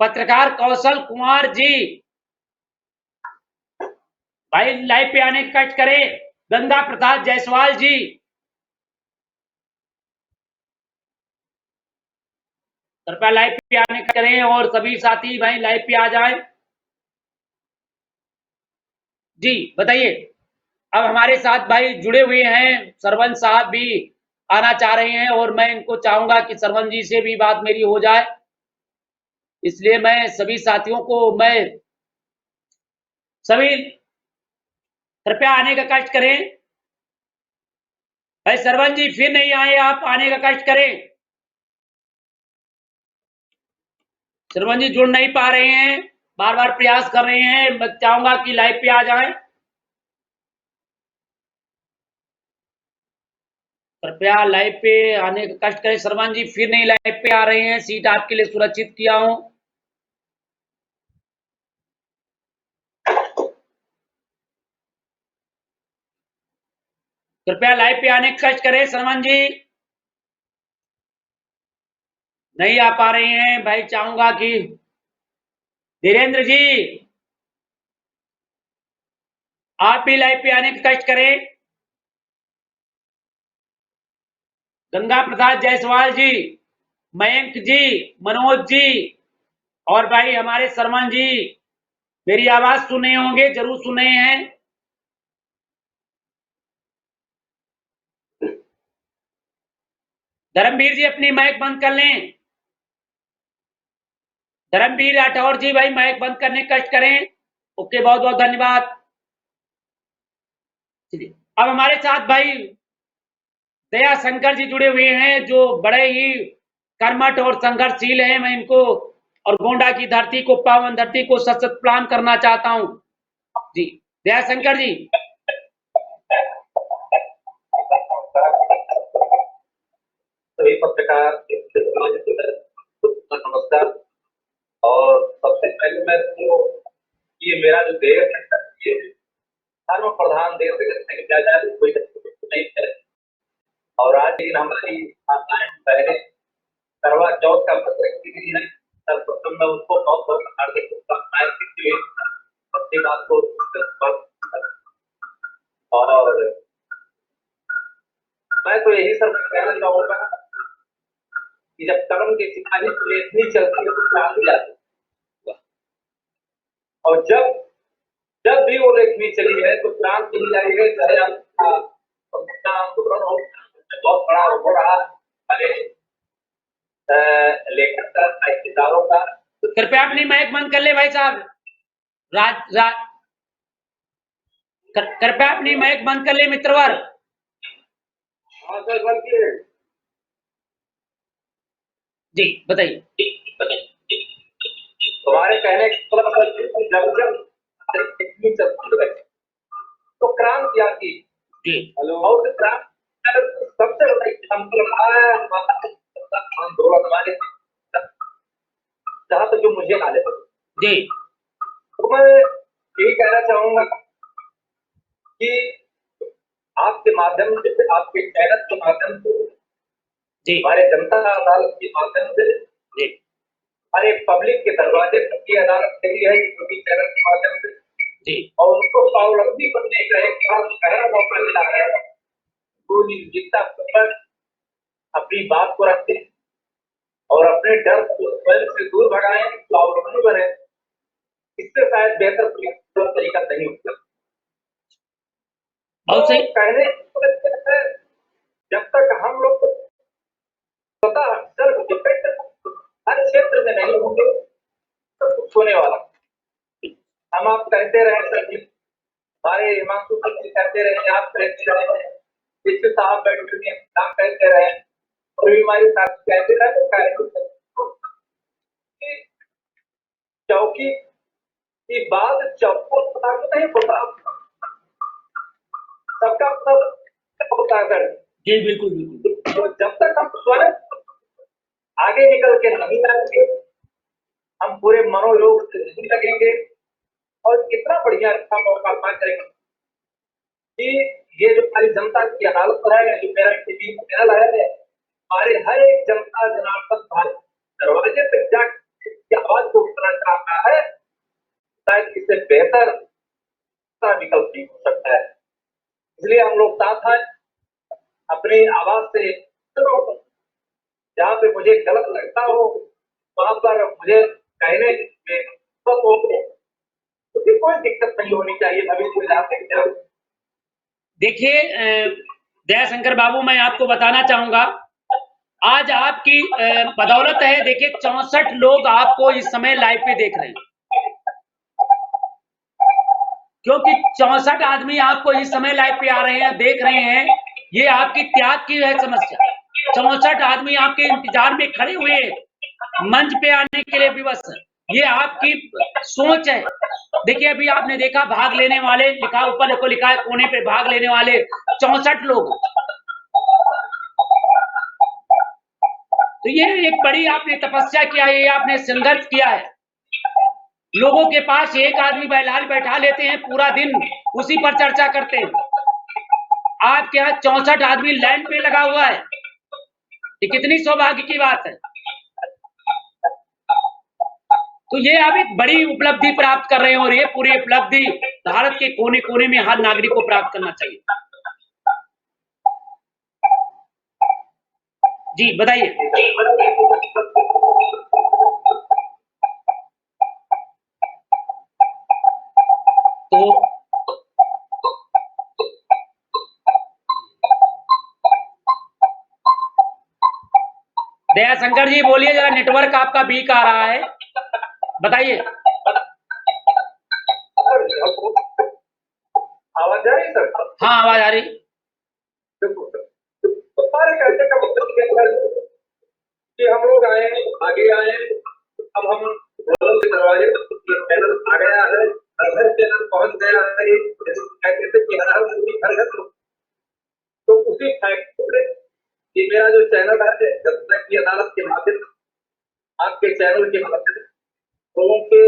पत्रकार कौशल कुमार जी, भाई लाइव पे आने का कष्ट करें। गंगा प्रसाद जायसवाल जी, कृपया लाइव पे आने का करें और सभी साथी भाई लाइव पे आ जाएं। जी बताइए। अब हमारे साथ भाई जुड़े हुए हैं, सरवन साहब भी आना चाह रहे हैं और मैं इनको चाहूंगा कि सरवन जी से भी बात मेरी हो जाए, इसलिए मैं सभी साथियों को मैं सभी कृपया आने का कष्ट करें। भाई सरवन जी फिर नहीं आए, आप आने का कष्ट करें। सरवन जी जुड़ नहीं पा रहे हैं, बार बार प्रयास कर रहे हैं, मैं चाहूंगा कि लाइव पे आ जाएं। कृपया लाइव पे आने का कष्ट करें। सरवन जी फिर नहीं लाइव पे आ रहे हैं, सीट आपके लिए सुरक्षित किया हूं। कृपया लाइव पे आने का कष्ट करें। सरवन जी नहीं आ पा रहे हैं, भाई चाहूंगा कि धीरेन्द्र जी आप भी लाइव पे आने का कष्ट करें। गंगा प्रसाद जायसवाल जी, मयंक जी, मनोज जी और भाई हमारे शर्मन जी, मेरी आवाज सुने होंगे, जरूर सुने हैं। धर्मवीर जी अपनी माइक बंद कर लें। धर्मवीर राठौर जी भाई माइक बंद करने का कष्ट करें। ओके, बहुत बहुत धन्यवाद। चलिए अब हमारे साथ भाई दया शंकर जी जुड़े हुए हैं, जो बड़े ही कर्मठ और संघर्षशील हैं। मैं इनको और गोंडा की धरती को, पावन धरती को सत सत प्रणाम करना चाहता हूं। जी दया शंकर जी। सभी पत्रकार नमस्कार। और सबसे पहले मैं तो ये मेरा जो देश है, ये धर्म प्रधान देश है, क्या जाए तो कोई नहीं है। और आज दिन हमारी माताएं पहले करवा चौथ का व्रत रखती थी है, सर्वप्रथम मैं उनको बहुत बहुत हार्दिक शुभकामनाएं देती हुए अपनी बात को और मैं तो यही सब कहना चाहूंगा कि जब कर्म की सिपाही तो इतनी चलती है तो चांद भी आती है। और जब जब भी वो रेखनी चली है तो क्रांति ही आई है, चाहे आपका आंदोलन हो, बहुत बड़ा हो रहा है लेखक का, साहित्यकारों का। कृपया अपनी माइक बंद कर ले भाई साहब। कृपया अपनी माइक बंद कर ले मित्रवर। हाँ सर, बंद किए। जी बताइए। तुम्हारे कहने का मतलब जब रेखनी चलती है तो क्रांति आती है। जी और उस क्रांति सबसे बड़ा एग्जाम्पल है आंदोलन हमारे, जहाँ तक जो मुझे नाले पर। जी तो मैं यही कहना चाहूंगा कि आपके माध्यम से, आपके चैनल के माध्यम से, जी हमारे जनता अदालत के माध्यम से, जी हमारे पब्लिक के दरवाजे तक की अदालत चली है यूट्यूब चैनल के माध्यम से, जी और उनको स्वावलंबी बनने का एक बड़ा सुनहरा मौका मिला है। वो निर्जीता पर अपनी बात को रखते हैं और अपने डर को स्वयं से दूर भगाएं, स्वावलंबी बने। इससे शायद बेहतर कोई तरीका नहीं होता। बहुत सही। कहने जब तक हम लोग स्वतः सेल्फ डिपेंडेंट हर क्षेत्र में नहीं होंगे तो कुछ होने वाला। हम आप कहते रहे सर जी, हमारे हिमांशु जी कहते रहे, आप कहते रहे, जिससे साहब बैठे आप कहते रहे, और भी हमारे साथी कहते रहे। चौकी की बात चौकों पता नहीं होता, सबका सब होता है सर। जी बिल्कुल बिल्कुल। तो जब तक हम स्वयं आगे निकल के नहीं आएंगे, हम पूरे मनोयोग से नहीं लगेंगे, और कितना बढ़िया अच्छा मौका पा करेंगे कि ये जो हमारी जनता की हालत है, जो मेरा टीवी चैनल है, हमारे हर एक जनता जनार्दन भारत दरवाजे तक जाकर आवाज को उठाना चाहता है। शायद इससे बेहतर विकल्प नहीं हो सकता है। इसलिए हम लोग साथ हैं, अपनी आवाज से जहाँ पे मुझे गलत लगता हो वहां पर मुझे कहने में तो कोई दिक्कत नहीं होनी चाहिए भविष्य में जाते। देखिए दयाशंकर बाबू, मैं आपको बताना चाहूंगा, आज आपकी बदौलत है। देखिए 64 लोग आपको इस समय लाइव पे देख रहे हैं, क्योंकि 64 आदमी आपको इस समय लाइव पे आ रहे हैं, देख रहे हैं। ये आपकी त्याग की है समस्या। 64 आदमी आपके इंतजार में खड़े हुए हैं, मंच पे आने के लिए विवश है। ये आपकी सोच है। देखिए अभी आपने देखा भाग लेने वाले, लिखा ऊपर को लिखा है कोने पे, भाग लेने वाले 64 लोग। तो ये एक बड़ी आपने तपस्या किया है, ये आपने संघर्ष किया है। लोगों के पास एक आदमी बहलाल बैठा लेते हैं, पूरा दिन उसी पर चर्चा करते हैं। आपके यहाँ 64 आदमी लाइन पे लगा हुआ है, ये कितनी सौभाग्य की बात है। तो ये आप एक बड़ी उपलब्धि प्राप्त कर रहे हैं, और ये पूरी उपलब्धि भारत के कोने कोने में हर नागरिक को प्राप्त करना चाहिए। जी बताइए। तो दयाशंकर जी बोलिए जरा, नेटवर्क आपका वीक आ रहा है, बताइए। आवाज आ रही सर? हाँ आवाज आ रही। तो सारे कहने का मतलब कि हम लोग आए, आगे आए, अब हम के दरवाजे चैनल आ गया है, घर चैनल पहुंच गया है, कहते कि घर घर। तो उसी फैक्ट से कि मेरा जो चैनल है जब तक की अदालत के माध्यम आपके चैनल के माध्यम लोगों के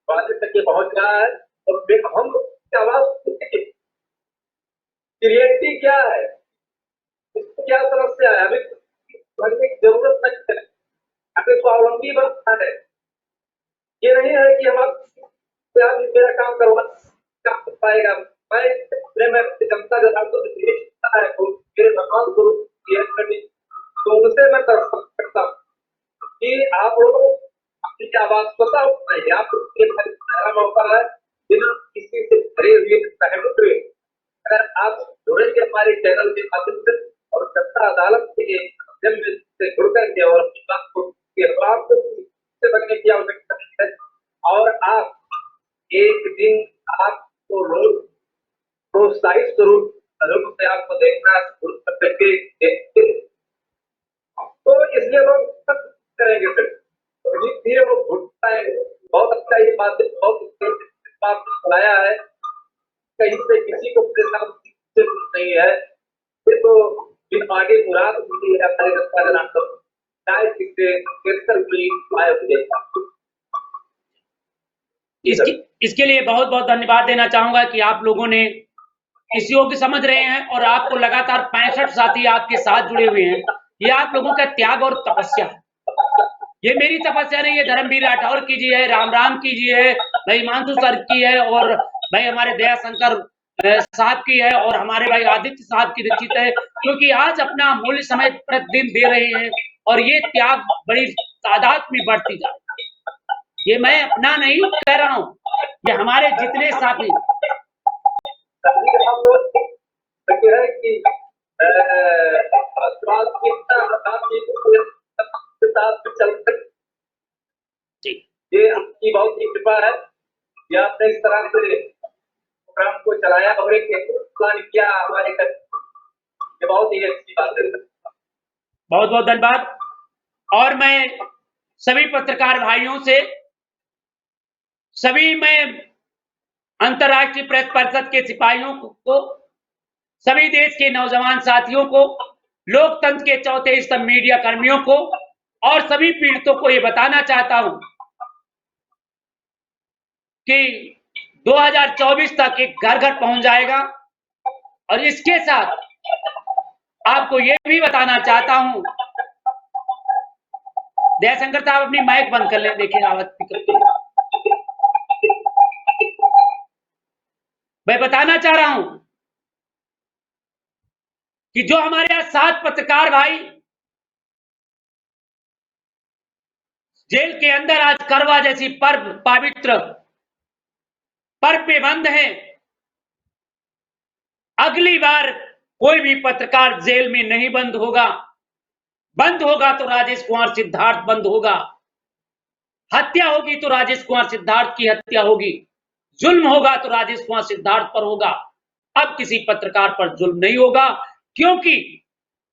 बातें तक ये पहुंच रहा है, और हम आवाज रियलिटी क्या है, इसको क्या समस्या है, अभी बनने की जरूरत नहीं है, अभी स्वावलंबी बनना है। ये नहीं है कि हम आप मेरा काम करवा पाएगा, मैं जनता जनार्दन है मेरे भगवान गुरु तो उनसे मैं कर सकता हूँ कि आप लोग की आवाज स्वतः उठाइए। आप उसके पहला मौका है, बिना किसी से भरे हुए सहमत हुए अगर आप जुड़ेंगे हमारे चैनल के माध्यम से और जनता अदालत के माध्यम से जुड़ करके और अपनी बात को से बनने की आवश्यकता नहीं है। और आप एक दिन आपको लोग प्रोत्साहित रूप से आपको देखना शुरू कर देंगे, तो इसलिए लोग सब करेंगे फिर धीरे धीरे वो घुट पाएंगे। बहुत अच्छा ये बात है, बहुत बात बताया है, कहीं से किसी को परेशान नहीं है। ये तो बिन आगे मुराद मिली है हमारे जनता जनार्दन चाहे किससे कैंसर हुई आए हुए। इसके लिए बहुत बहुत धन्यवाद देना चाहूंगा कि आप लोगों ने इस योग समझ रहे हैं और आपको लगातार 65 साथी आपके साथ जुड़े हुए हैं। ये आप लोगों का त्याग और तपस्या है। ये मेरी तपस्या नहीं है, धर्मवीर राठौर की जी है, राम की जी है, भाई हिमांशु सर की है और भाई हमारे दया शंकर साहब की है और हमारे भाई आदित्य साहब की रचित है, क्योंकि आज अपना अमूल्य समय प्रतिदिन दे रहे हैं और ये त्याग बड़ी तादाद में बढ़ती जा रही है। ये मैं अपना नहीं कह रहा हूँ, ये हमारे जितने साथी है कि ये आपकी बहुत ही कृपा है कि आपने इस तरह से प्रोग्राम को चलाया और एक प्लान किया हमारे, ये बहुत ही अच्छी बात है। बहुत बहुत धन्यवाद। और मैं सभी पत्रकार भाइयों से, सभी मैं अंतर्राष्ट्रीय प्रेस परिषद के सिपाहियों को, सभी देश के नौजवान साथियों को, लोकतंत्र के चौथे स्तंभ मीडिया कर्मियों को और सभी पीड़ितों को ये बताना चाहता हूं कि 2024 तक एक घर घर पहुंच जाएगा। और इसके साथ आपको ये भी बताना चाहता हूं, दयाशंकर साहब अपनी माइक बंद कर लें, देखिए आवाज पिकअप। मैं बताना चाह रहा हूं कि जो हमारे यहां 7 पत्रकार भाई जेल के अंदर आज करवा जैसी पवित्र पर्व पे बंद है, अगली बार कोई भी पत्रकार जेल में नहीं बंद होगा। बंद होगा तो राजेश कुमार सिद्धार्थ बंद होगा, हत्या होगी तो राजेश कुमार सिद्धार्थ की हत्या होगी, जुल्म होगा तो राजेश कुमार सिद्धार्थ पर होगा। अब किसी पत्रकार पर जुल्म नहीं होगा, क्योंकि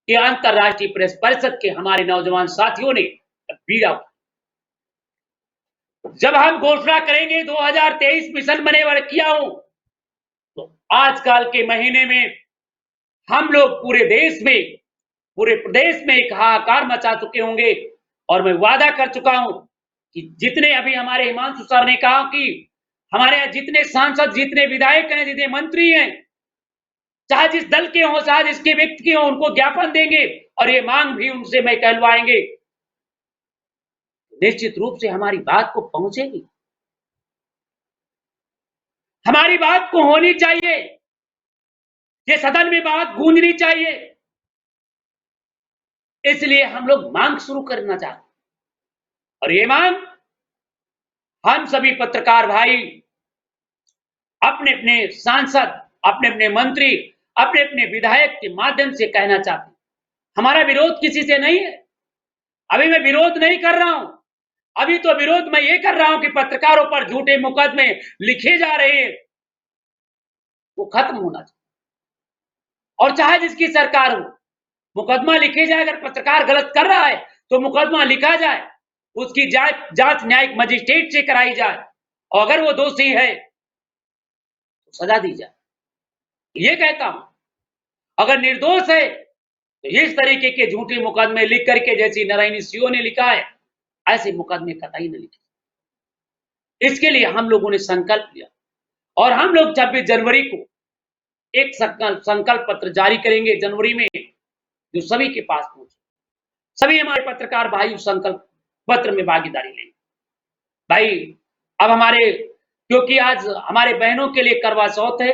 ये अंतर्राष्ट्रीय प्रेस परिषद के हमारे नौजवान साथियों ने बीड़ा। जब हम घोषणा करेंगे 2023 मिशन मैनेवर किया हूं, तो आजकल के महीने में हम लोग पूरे प्रदेश में एक हाहाकार मचा चुके होंगे। और मैं वादा कर चुका हूं कि जितने अभी हमारे हिमांशु सर ने कहा कि हमारे यहाँ जितने सांसद, जितने विधायक हैं, जितने मंत्री हैं, चाहे जिस दल के हों, चाहे जिसके व्यक्ति के हों, उनको ज्ञापन देंगे और ये मांग भी उनसे मैं कहलवाएंगे। निश्चित रूप से हमारी बात को पहुंचेगी, हमारी बात को होनी चाहिए, ये सदन में बात गूंजनी चाहिए। इसलिए हम लोग मांग शुरू करना चाहते हैं और ये मांग हम सभी पत्रकार भाई अपने अपने सांसद, अपने अपने मंत्री, अपने अपने विधायक के माध्यम से कहना चाहते हैं। हमारा विरोध किसी से नहीं है, अभी मैं विरोध नहीं कर रहा हूं। अभी तो विरोध मैं ये कर रहा हूं कि पत्रकारों पर झूठे मुकदमे लिखे जा रहे हैं, वो खत्म होना चाहिए। और चाहे जिसकी सरकार हो, मुकदमा लिखे जाए, अगर पत्रकार गलत कर रहा है तो मुकदमा लिखा जाए, उसकी जांच न्यायिक मजिस्ट्रेट से कराई जाए और अगर वो दोषी है तो सजा दी जाए। ये कहता हूं, अगर निर्दोष है तो इस तरीके के झूठे मुकदमे लिख करके, जैसी नारायणी सीओ ने लिखा है, ऐसे मुकदमे कतई न लिखे। इसके लिए हम लोगों ने संकल्प लिया और हम लोग 26 जनवरी को एक संकल्प पत्र जारी करेंगे जनवरी में, जो सभी के पास पहुंचे। सभी हमारे पत्रकार भाई उस संकल्प पत्र में भागीदारी लेंगे। भाई अब क्योंकि आज हमारे बहनों के लिए करवा चौथ है,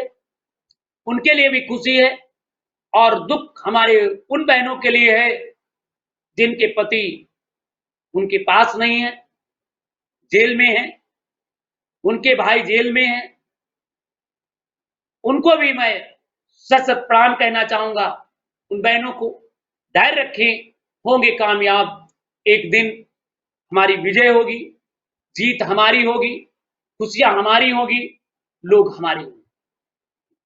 उनके लिए भी खुशी है और दुख हमारे उन बहनों के लिए है जिनके पति उनके पास नहीं है। जेल में हैं, उनके भाई जेल में हैं, उनको भी मैं सत सत प्रणाम कहना चाहूंगा। उन बहनों को धैर्य रखें, होंगे कामयाब। एक दिन हमारी विजय होगी, जीत हमारी होगी, खुशियां हमारी होगी, लोग हमारे होंगे।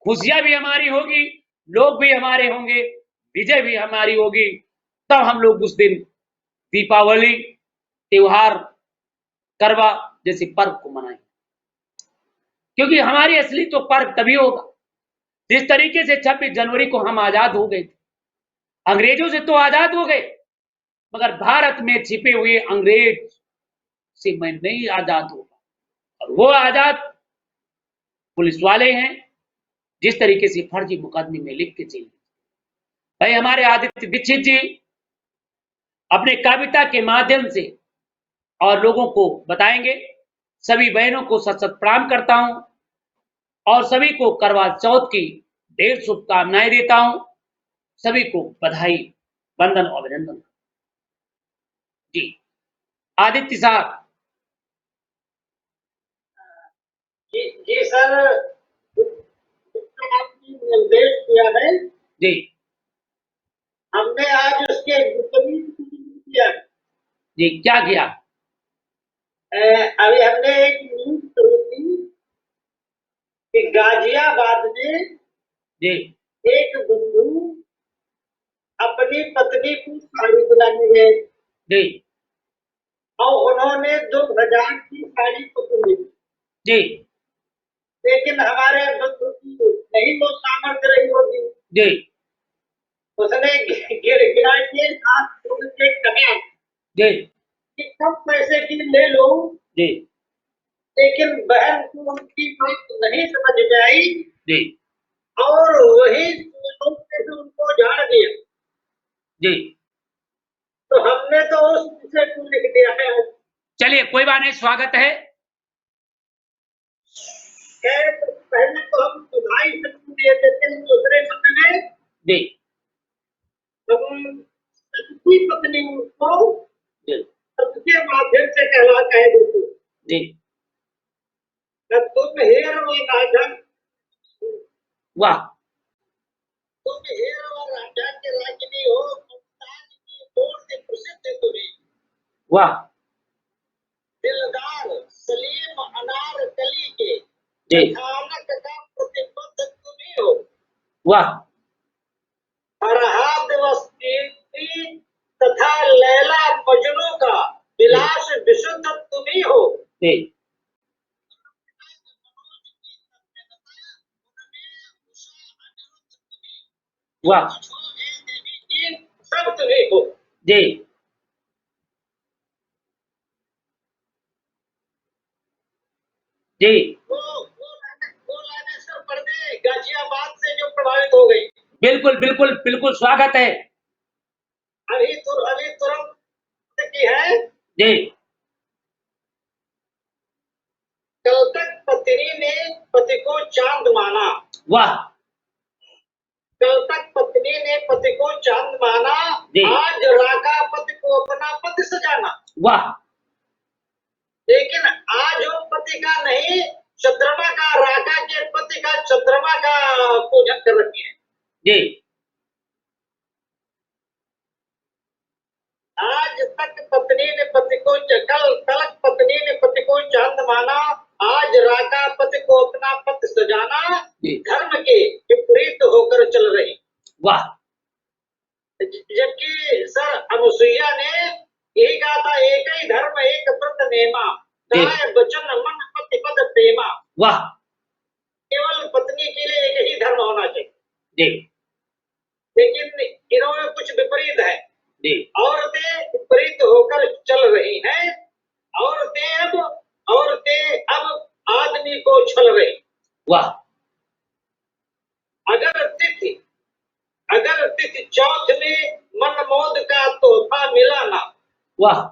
खुशियां भी हमारी होगी, लोग भी हमारे होंगे, विजय भी हमारी होगी। तब हम लोग उस दिन दीपावली, त्योहार, करवा जैसे पर्व को मनाएंगे। क्योंकि हमारी असली तो पर्व तभी होगा जिस तरीके से 26 जनवरी को हम आजाद हो गए थे। अंग्रेजों से तो आजाद हो गए, मगर भारत में छिपे हुए अंग्रेज से मैं नहीं आजाद होगा। और वो आजाद पुलिस वाले हैं, जिस तरीके से फर्जी मुकदमे में लिख के चले। भाई हमारे आदित्य दीक्षित जी अपने कविता के माध्यम से और लोगों को बताएंगे। सभी बहनों को सत सत प्रणाम करता हूं और सभी को करवा चौथ की ढेर शुभकामनाएं देता हूं। सभी को बधाई, वंदन और अभिनंदन। जी आदित्य साहब। जी सर, आपने निर्देश दिया है, जी हमने आज उसके विपरीत किया। जी क्या किया? अभी हमने एक न्यूज सुनी थी कि गाजियाबाद में जी एक बंधु अपनी पत्नी को साड़ी दिलाने गए जी और उन्होंने 2000 की साड़ी पसंद की, जी लेकिन हमारे बंधु की नहीं वो सामर्थ्य रही होगी। जी उसने गिरा के साथ उनसे कहा जी कि कम पैसे की ले लो, जी लेकिन बहन को उनकी बात नहीं समझ में आई जी और वही से उनको झाड़ दिया। जी तो हमने तो उस विषय को लिख दिया है। चलिए कोई बात नहीं, स्वागत है। पहले तो हम सुधाई दिए देते हैं, दूसरे शब्द में जी हम सच्ची पत्नी को जी सबके माध्यम से कहलाता है। दोस्तों, जी तुम हेर और राजा, वाह तुम हेर और राजा के राजनी हो, मुमताज की ओर से प्रसिद्ध तुम्हें, वाह दिलदार सलीम अनार कली के जी कथानक का प्रतिबद्ध तुम्हें हो, वाह फरहाद वस्ती तथा लैला मजनू का विलास विशुद्ध तुम्ही हो। जी वाह सब तुम्ही हो। जी जी वो लानेश्वर पर्दे गाजियाबाद से जो प्रभावित हो गई, बिल्कुल बिल्कुल बिल्कुल स्वागत है। अभी तुरंत की है। जी कल तक पत्नी ने पति को चांद माना, वाह कल तक पत्नी ने पति को चांद माना, जी। आज राका पति को अपना पति सजाना। वाह लेकिन आज वो पति का नहीं, चंद्रमा का, राका के पति का चंद्रमा का पूजन कर रखी है। जी आज तक पत्नी ने पति को, कल तक पत्नी ने पति को चांद माना, आज राका पति को अपना पति सजाना, जी। धर्म के विपरीत होकर चल रही। वाह जबकि सर अनुसुईया ने यही कहा था, एक ही धर्म एक व्रत नेमा, काय वचन मन पति पद प्रेमा। वाह केवल पत्नी के लिए एक ही धर्म होना चाहिए। जी लेकिन इन्होंने कुछ विपरीत है। जी औरतें विपरीत होकर चल रही हैं। औरतें अब आदमी को छल रही। वाह अगर तिथि चौथ में मनमोद का तोहफा मिला ना, वाह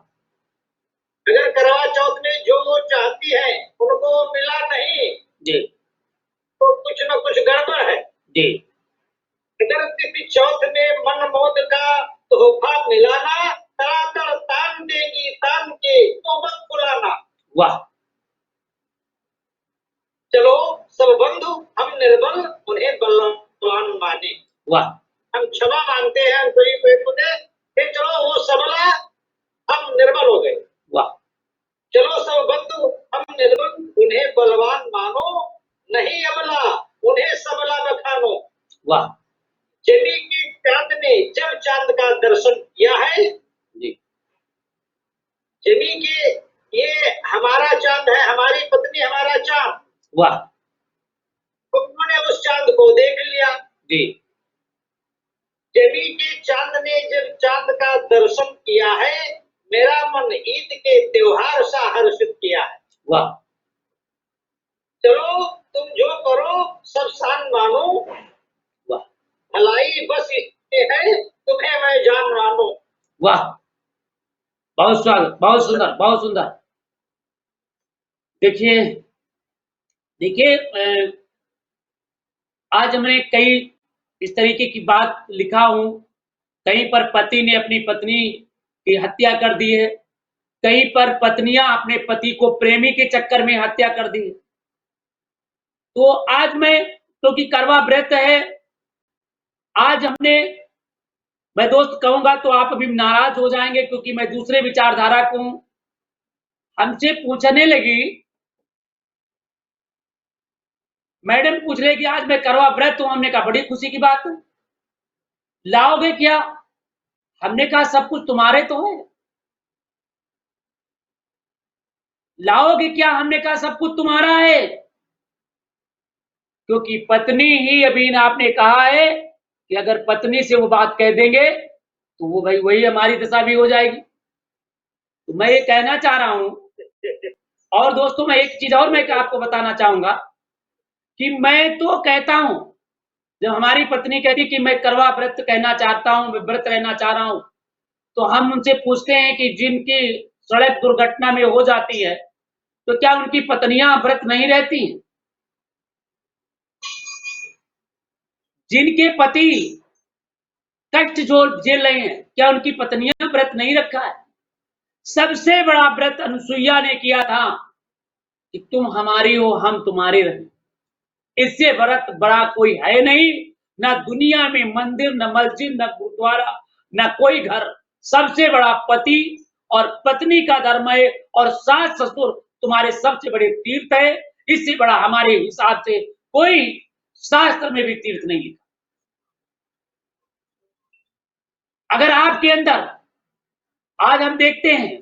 अगर करवा चौथ में जो वो चाहती है उनको मिला नहीं, जी तो कुछ न कुछ गड़बड़ है। जी अगर तिथि चौथ में मनमोद का तोहफा मिलाना, तड़ातड़ तान देगी तान के तो मत बुलाना। वाह चलो सब बंधु हम निर्बल उन्हें बलवान माने। वाह हम क्षमा मांगते हैं हम गरीब बेटों से, फिर चलो वो सबला हम निर्बल हो गए। वाह चलो सब बंधु हम निर्बल उन्हें बलवान मानो, नहीं अबला उन्हें सबला बखानो। वाह जमी के चांद ने जब चांद का दर्शन किया है, जी जमी के ये हमारा चांद है, हमारी पत्नी हमारा चांद, वाह उन्होंने उस चांद को देख लिया। जी जमी के चांद ने जब चांद का दर्शन किया है, मेरा मन ईद के त्योहार सा हर्षित किया है। वाह चलो तुम जो करो सब शान मानो, वाह भलाई बस इसमें है तुम्हें मैं जान मानो। वाह बहुत स्वागत, बहुत सुंदर, बहुत सुंदर। देखिए देखिए आज हमने कई इस तरीके की बात लिखा हूं। कहीं पर पति ने अपनी पत्नी की हत्या कर दी है, कहीं पर पत्नियां अपने पति को प्रेमी के चक्कर में हत्या कर दी है। तो आज मैं, क्योंकि करवा व्रत है, आज मैं दोस्त कहूंगा तो आप अभी नाराज हो जाएंगे क्योंकि मैं दूसरे विचारधारा को हूं। हमसे पूछने लगी, मैडम पूछ रहे कि आज मैं करवा व्रत हूं। हमने कहा बड़ी खुशी की बात है, लाओगे क्या? हमने कहा सब कुछ तुम्हारे तो है, लाओगे क्या? हमने कहा सब कुछ तुम्हारा है, क्योंकि पत्नी ही, अभी आपने कहा है कि अगर पत्नी से वो बात कह देंगे तो वो भाई वही हमारी दशा भी हो जाएगी। तो मैं ये कहना चाह रहा हूं। और दोस्तों मैं एक चीज और मैं आपको बताना चाहूंगा कि मैं तो कहता हूं, जब हमारी पत्नी कहती कि मैं करवा व्रत कहना चाहता हूं, मैं व्रत रहना चाह रहा हूं, तो हम उनसे पूछते हैं कि जिनकी सड़क दुर्घटना में हो जाती है तो क्या उनकी पत्नियां व्रत नहीं रहती हैं? जिनके पति कष्ट जो झेल रहे हैं, क्या उनकी पत्नियां व्रत नहीं रखा है? सबसे बड़ा व्रत अनुसुईया ने किया था कि तुम हमारी हो हम तुम्हारे रहे। इससे व्रत बड़ा कोई है नहीं, ना दुनिया में मंदिर, न मस्जिद, न गुरुद्वारा, न कोई घर। सबसे बड़ा पति और पत्नी का धर्म है, और सास ससुर तुम्हारे सबसे बड़े तीर्थ है। इससे बड़ा हमारे हिसाब से कोई शास्त्र में भी तीर्थ नहीं है। अगर आपके अंदर, आज हम देखते हैं,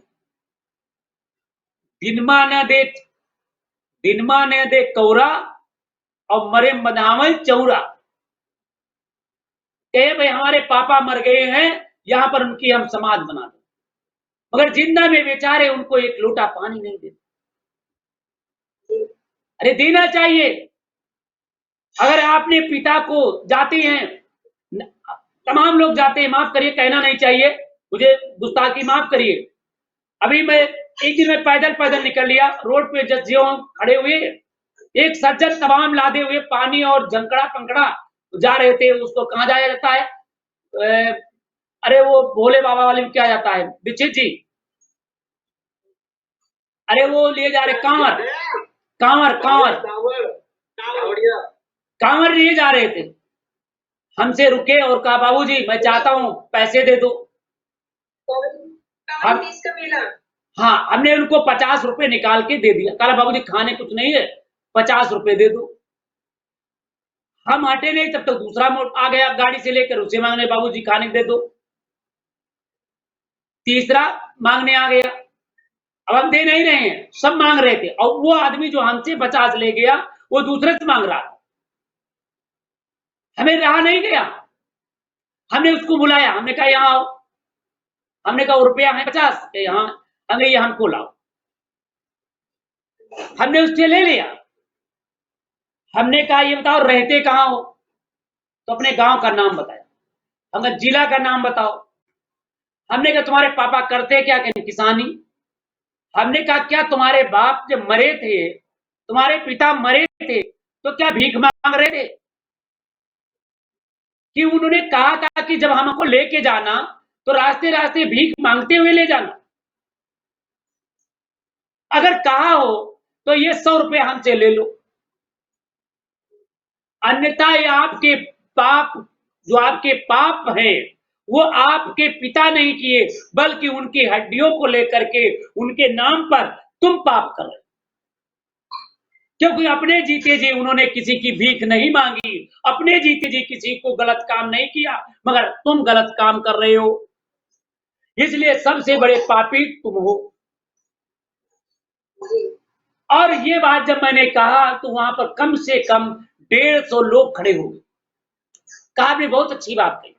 दिनमा न दे कौरा और मरे मदावल चौरा। कहे भाई हमारे पापा मर गए हैं, यहां पर उनकी हम समाध बना दें, मगर जिंदा में बेचारे उनको एक लोटा पानी नहीं देते। अरे देना चाहिए। अगर आपने पिता को, जाते हैं, तमाम लोग जाते हैं, माफ करिए कहना नहीं चाहिए मुझे, गुस्ताखी माफ करिए। अभी मैं एक दिन में पैदल निकल लिया, रोड पे जज्जियों खड़े हुए, एक सज्जन तमाम लादे हुए पानी और झंकड़ा पंकड़ा जा रहे थे। उसको कहाँ जाया जाता है? अरे वो भोले बाबा वाले में क्या जाता है, दीक्षित जी, अरे वो लिए जा रहे कांवर, कांवर कांवर कांवर लिए जा रहे थे। हमसे रुके और कहा बाबूजी मैं चाहता हूं पैसे दे दो। हम, हाँ, हमने उनको 50 रुपए निकाल के दे दिया। कहा बाबूजी खाने कुछ नहीं है, 50 रुपए दे दो। हम हटे नहीं, तब तक दूसरा मोड़ आ गया गाड़ी से लेकर, उसे मांगने बाबूजी खाने दे दो। तीसरा मांगने आ गया, अब हम दे नहीं रहे हैं, सब मांग रहे थे, और वो आदमी जो हमसे 50 ले गया वो दूसरे से मांग रहा था। हमें रहा नहीं गया, हमने उसको बुलाया, हमने कहा यहाँ आओ। हमने कहा रुपया है 50, यहाँ हमें ये हमको लाओ। हमने उससे ले लिया। हमने कहा ये बताओ रहते कहाँ हो? तो अपने गांव का नाम बताया। हमने जिला का नाम बताओ। हमने कहा तुम्हारे पापा करते क्या? किसानी। हमने कहा क्या तुम्हारे बाप जब मरे थे, तुम्हारे पिता मरे थे, तो क्या भीख मांग रहे थे? कि उन्होंने कहा था कि जब हमको लेके जाना तो रास्ते रास्ते भीख मांगते हुए ले जाना। अगर कहा हो तो ये 100 रुपए हमसे ले लो, अन्यथा ये आपके पाप, जो आपके पाप है वो आपके पिता नहीं किए, बल्कि उनकी हड्डियों को लेकर के उनके नाम पर तुम पाप कर रहे हो। क्योंकि अपने जीते जी उन्होंने किसी की भीख नहीं मांगी, अपने जीते जी किसी को गलत काम नहीं किया, मगर तुम गलत काम कर रहे हो, इसलिए सबसे बड़े पापी तुम हो। और ये बात जब मैंने कहा तो वहां पर कम से कम 150 लोग खड़े हो गए। कहा आपने बहुत अच्छी बात कही।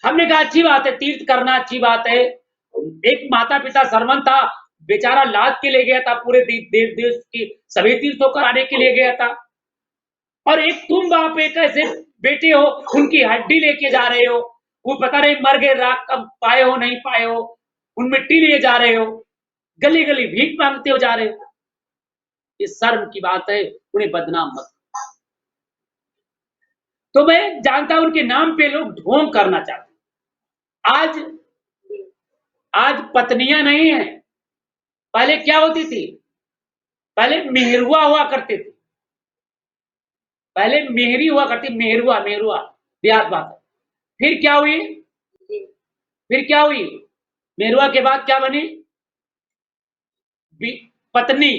हमने कहा अच्छी बात है, तीर्थ करना अच्छी बात है। एक माता पिता सरवन था, बेचारा लाद के ले गया था, पूरे देश की सभी तीर्थों कराने के लिए गया था, और एक तुम बाप एक ऐसे बेटे हो, उनकी हड्डी लेके जा रहे हो, वो पता नहीं मर गए, राख कब पाए हो नहीं पाए हो, उन मिट्टी लिए जा रहे हो, गली गली भीख मांगते हो जा रहे हो। ये शर्म की बात है, उन्हें बदनाम मत। तो मैं जानता हूं उनके नाम पे लोग ढोंग करना चाहते। आज पत्नियां नहीं है, पहले क्या होती थी, पहले मेहरुआ हुआ करते थे, पहले मेहरी हुआ करती, मेहरुआ मेहरुआ देहात बात है। फिर क्या हुई, फिर क्या हुई, मेहरुआ के बाद क्या बनी, पत्नी।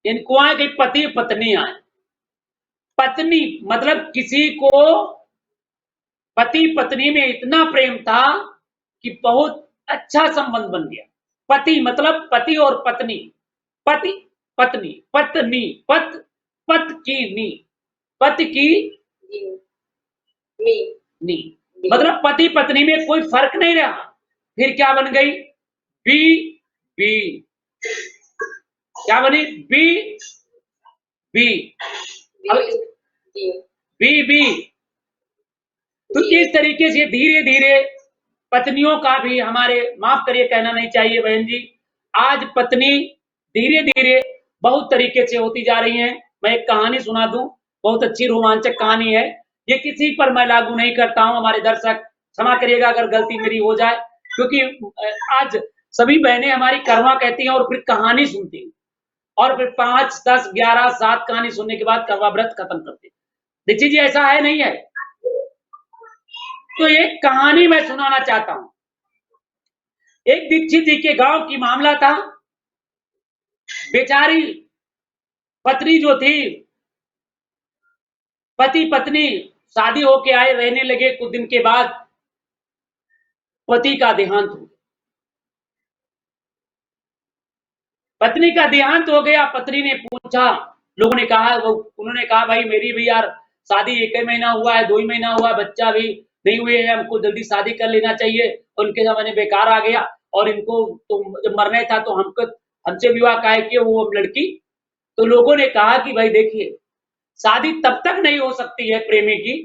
इनको आए कि पति पत्नी आए। पत्नी मतलब किसी को पति पत्नी में इतना प्रेम था कि बहुत अच्छा संबंध बन गया। पति मतलब पति और पत्नी, पति पत्नी, पत्नी पत पत की नी, पत की नी, मतलब पति पत्नी में कोई फर्क नहीं रहा। फिर क्या बन गई, बी बी, क्या बनी, बी बी, बी बी। तो इस तरीके से धीरे धीरे पत्नियों का भी, हमारे माफ करिए कहना नहीं चाहिए बहन जी, आज पत्नी धीरे धीरे बहुत तरीके से होती जा रही हैं। मैं एक कहानी सुना दूं, बहुत अच्छी रोमांचक कहानी है, ये किसी पर मैं लागू नहीं करता हूं, हमारे दर्शक क्षमा करिएगा अगर गलती मेरी हो जाए, क्योंकि आज सभी बहनें हमारी करवा कहती हैं और फिर कहानी सुनती हैं, और फिर 5, 10, 11, 7 कहानी सुनने के बाद करवा व्रत खत्म करते हैं। दीक्षित जी ऐसा है नहीं है? तो एक कहानी मैं सुनाना चाहता हूं। एक दीक्षित जी के गांव की मामला था। बेचारी पत्नी जो थी, पति पत्नी शादी होके आए, रहने लगे, कुछ दिन के बाद पति का देहांत हो गया। पत्नी का देहांत हो गया। पत्नी ने पूछा, लोगों ने कहा, उन्होंने कहा भाई मेरी भी यार शादी 1 महीना हुआ है, 2 ही महीना हुआ है, बच्चा भी नहीं हुए है, हमको जल्दी शादी कर लेना चाहिए। उनके जमाने बेकार आ गया, और इनको तो जब मरना था तो हमसे विवाह काहे किए वो लड़की। तो लोगों ने कहा कि भाई देखिए, शादी तब तक नहीं हो सकती है प्रेमी की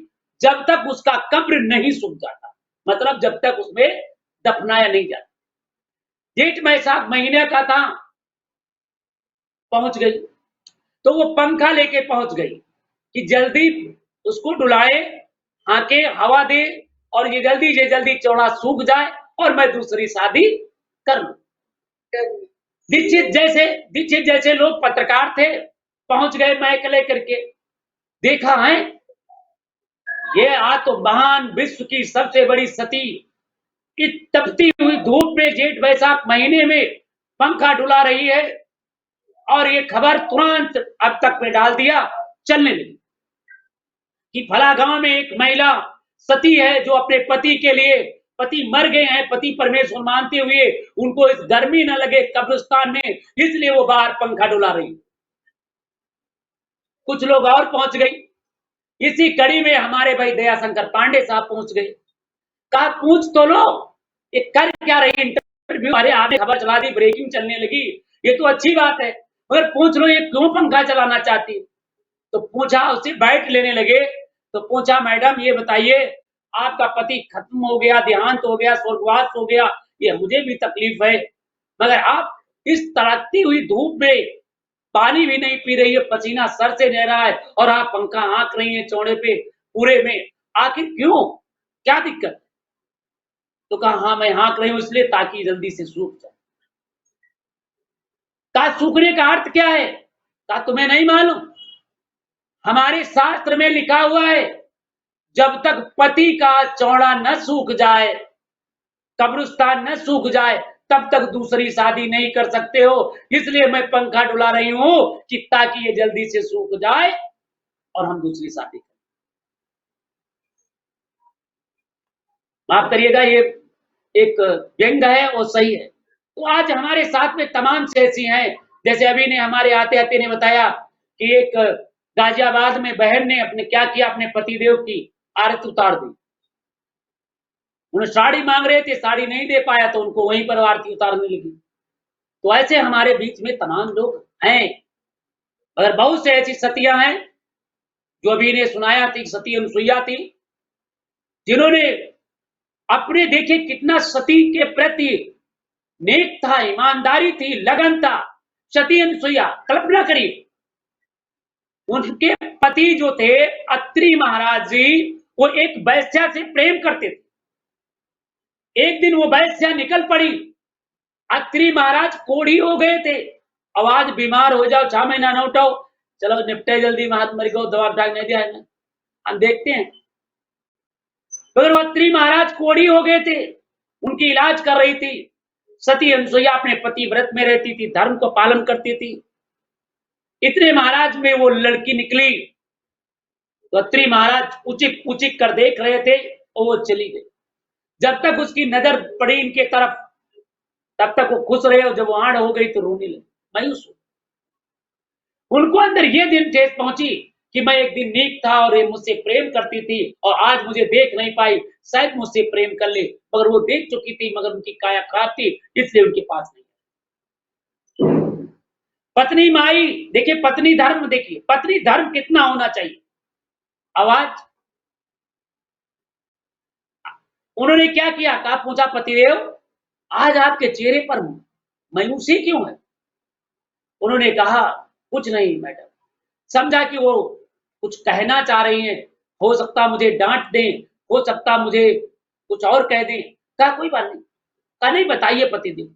जब तक उसका कब्र नहीं सूख जाता, मतलब जब तक उसमें दफनाया नहीं जाता। जेठ बैसाख महीने का था, पहुंच गई, तो वो पंखा लेके पहुंच गई कि जल्दी उसको डुलाए, हाके हवा दे, और ये जल्दी से जल्दी चौड़ा सूख जाए और मैं दूसरी शादी कर लूं। दीक्षित जैसे लोग पत्रकार थे, पहुंच गए माइक लेकर के, देखा है ये तो महान विश्व की सबसे बड़ी सती इस तपती हुई धूप में जेठ बैसाख महीने में पंखा डुला रही है, और ये खबर तुरंत अब तक में डाल दिया, चलने लगी कि फला गांव में एक महिला सती है जो अपने पति के लिए, पति मर गए हैं, पति परमेश्वर मानते हुए उनको इस गर्मी न लगे कब्रिस्तान में, इसलिए वो बाहर पंखा डुला रही। कुछ लोग और पहुंच गई। इसी कड़ी में हमारे भाई दयाशंकर पांडे साहब पहुंच गए। कहा पूछ तो लो ये कर क्या रही इंटरव्यू, अरे आपने खबर चला दी, ब्रेकिंग चलने लगी, ये तो अच्छी बात है, मगर पूछ लो ये क्यों पंखा चलाना चाहती। तो पूछा, उससे बैठ लेने लगे। तो पूछा मैडम ये बताइए, आपका पति खत्म हो गया, देहांत हो गया, स्वर्गवास हो गया, ये मुझे भी तकलीफ है, मगर आप इस तड़कती हुई धूप में पानी भी नहीं पी रही है, पसीना सर से बह रहा है, और आप पंखा हाँक रही हैं चौड़े पे पूरे में, आखिर क्यों, क्या दिक्कत? तो कहा हाँ मैं हाँक रही हूं इसलिए ताकि जल्दी से सूख जाए। कहा सूखने का अर्थ क्या है? कहा तुम्हें नहीं मालूम, हमारे शास्त्र में लिखा हुआ है जब तक पति का चौड़ा न सूख जाए, कब्रिस्तान न सूख जाए, तब तक दूसरी शादी नहीं कर सकते हो। इसलिए मैं पंखा डुला रही हूं कि ताकि ये जल्दी से सूख जाए और हम दूसरी शादी करें। माफ करिएगा, ये एक व्यंग है और सही है। तो आज हमारे साथ में तमाम से ऐसी हैं, जैसे अभी ने हमारे आते आते ने बताया कि एक गाजियाबाद में बहन ने अपने क्या किया, अपने पतिदेव की आरत उतार दी। उन्हें साड़ी मांग रहे थे, साड़ी नहीं दे पाया तो उनको वहीं पर आरती उतारने लगी। तो ऐसे हमारे बीच में तमाम लोग हैं, मगर बहुत से ऐसी सतियां हैं जो अभी ने सुनाया थी, सती अनुसुईया थी, जिन्होंने अपने देखे कितना सती के प्रति नेक था, ईमानदारी थी, लगन था। सती अनुसुईया, कल्पना करिए, उनके पति जो थे अत्रि महाराज जी, वो एक वैश्या से प्रेम करते थे। एक दिन वो वैश्या निकल पड़ी, अत्रि महाराज कोढ़ी हो गए थे। अब आज बीमार हो जाओ, 6 महीना न उठाओ, चलो निपटे जल्दी, महात्मा को दवा डाक नहीं दिया है ना, हम देखते हैं। मगर अत्रि महाराज कोढ़ी हो गए थे, उनकी इलाज कर रही थी। सती अनुसुईया अपने पति व्रत में रहती थी, धर्म को पालन करती थी। इतने महाराज में वो लड़की निकली तो अत्रि महाराज उचिक उचिक कर देख रहे थे और वो चली गई। जब तक उसकी नजर पड़ी इनके तरफ, तब तक वो खुश रहे, और जब वो आड़ हो गई तो रोने लगी, मायूस हो। उनको अंदर ये दिन ठेस पहुंची कि मैं एक दिन नेक था और ये मुझसे प्रेम करती थी, और आज मुझे देख नहीं पाई, शायद मुझसे प्रेम कर ले, मगर वो देख चुकी थी, मगर उनकी काया खराब थी, इसलिए उनके पास नहीं। पत्नी माई, देखिए पत्नी धर्म, देखिए पत्नी धर्म कितना होना चाहिए। आवाज, उन्होंने क्या किया, कहा, पूछा पतिदेव आज आपके चेहरे पर मायूसी क्यों है? उन्होंने कहा कुछ नहीं मैडम। समझा कि वो कुछ कहना चाह रही हैं, हो सकता मुझे डांट दें, हो सकता मुझे कुछ और कह दें। कहा कोई बात नहीं। कहा नहीं, बताइए पतिदेव।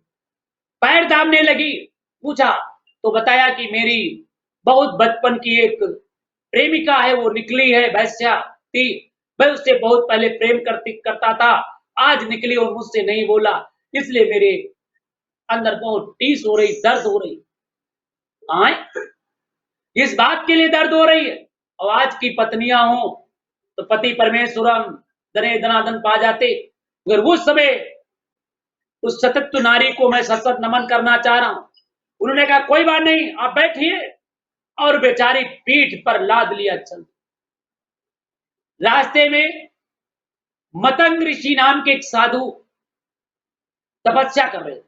पैर दाबने लगी, पूछा तो बताया कि मेरी बहुत बचपन की एक प्रेमिका है, वो निकली है, वैश्या थी, मैं उससे बहुत पहले प्रेम करता था, आज निकली और मुझसे नहीं बोला, इसलिए मेरे अंदर बहुत टीस हो रही, दर्द हो रही। आए, इस बात के लिए दर्द हो रही है। और आज की पत्नियां हो तो पति परमेश्वरम दने दनादन पा जाते, अगर उस समय उस सतत्व नारी को मैं सतत नमन करना चाह रहा हूं। उन्होंने कहा कोई बात नहीं, आप बैठिए, और बेचारी पीठ पर लाद लिया चल। रास्ते में मतंग ऋषि नाम के एक साधु तपस्या कर रहे थे।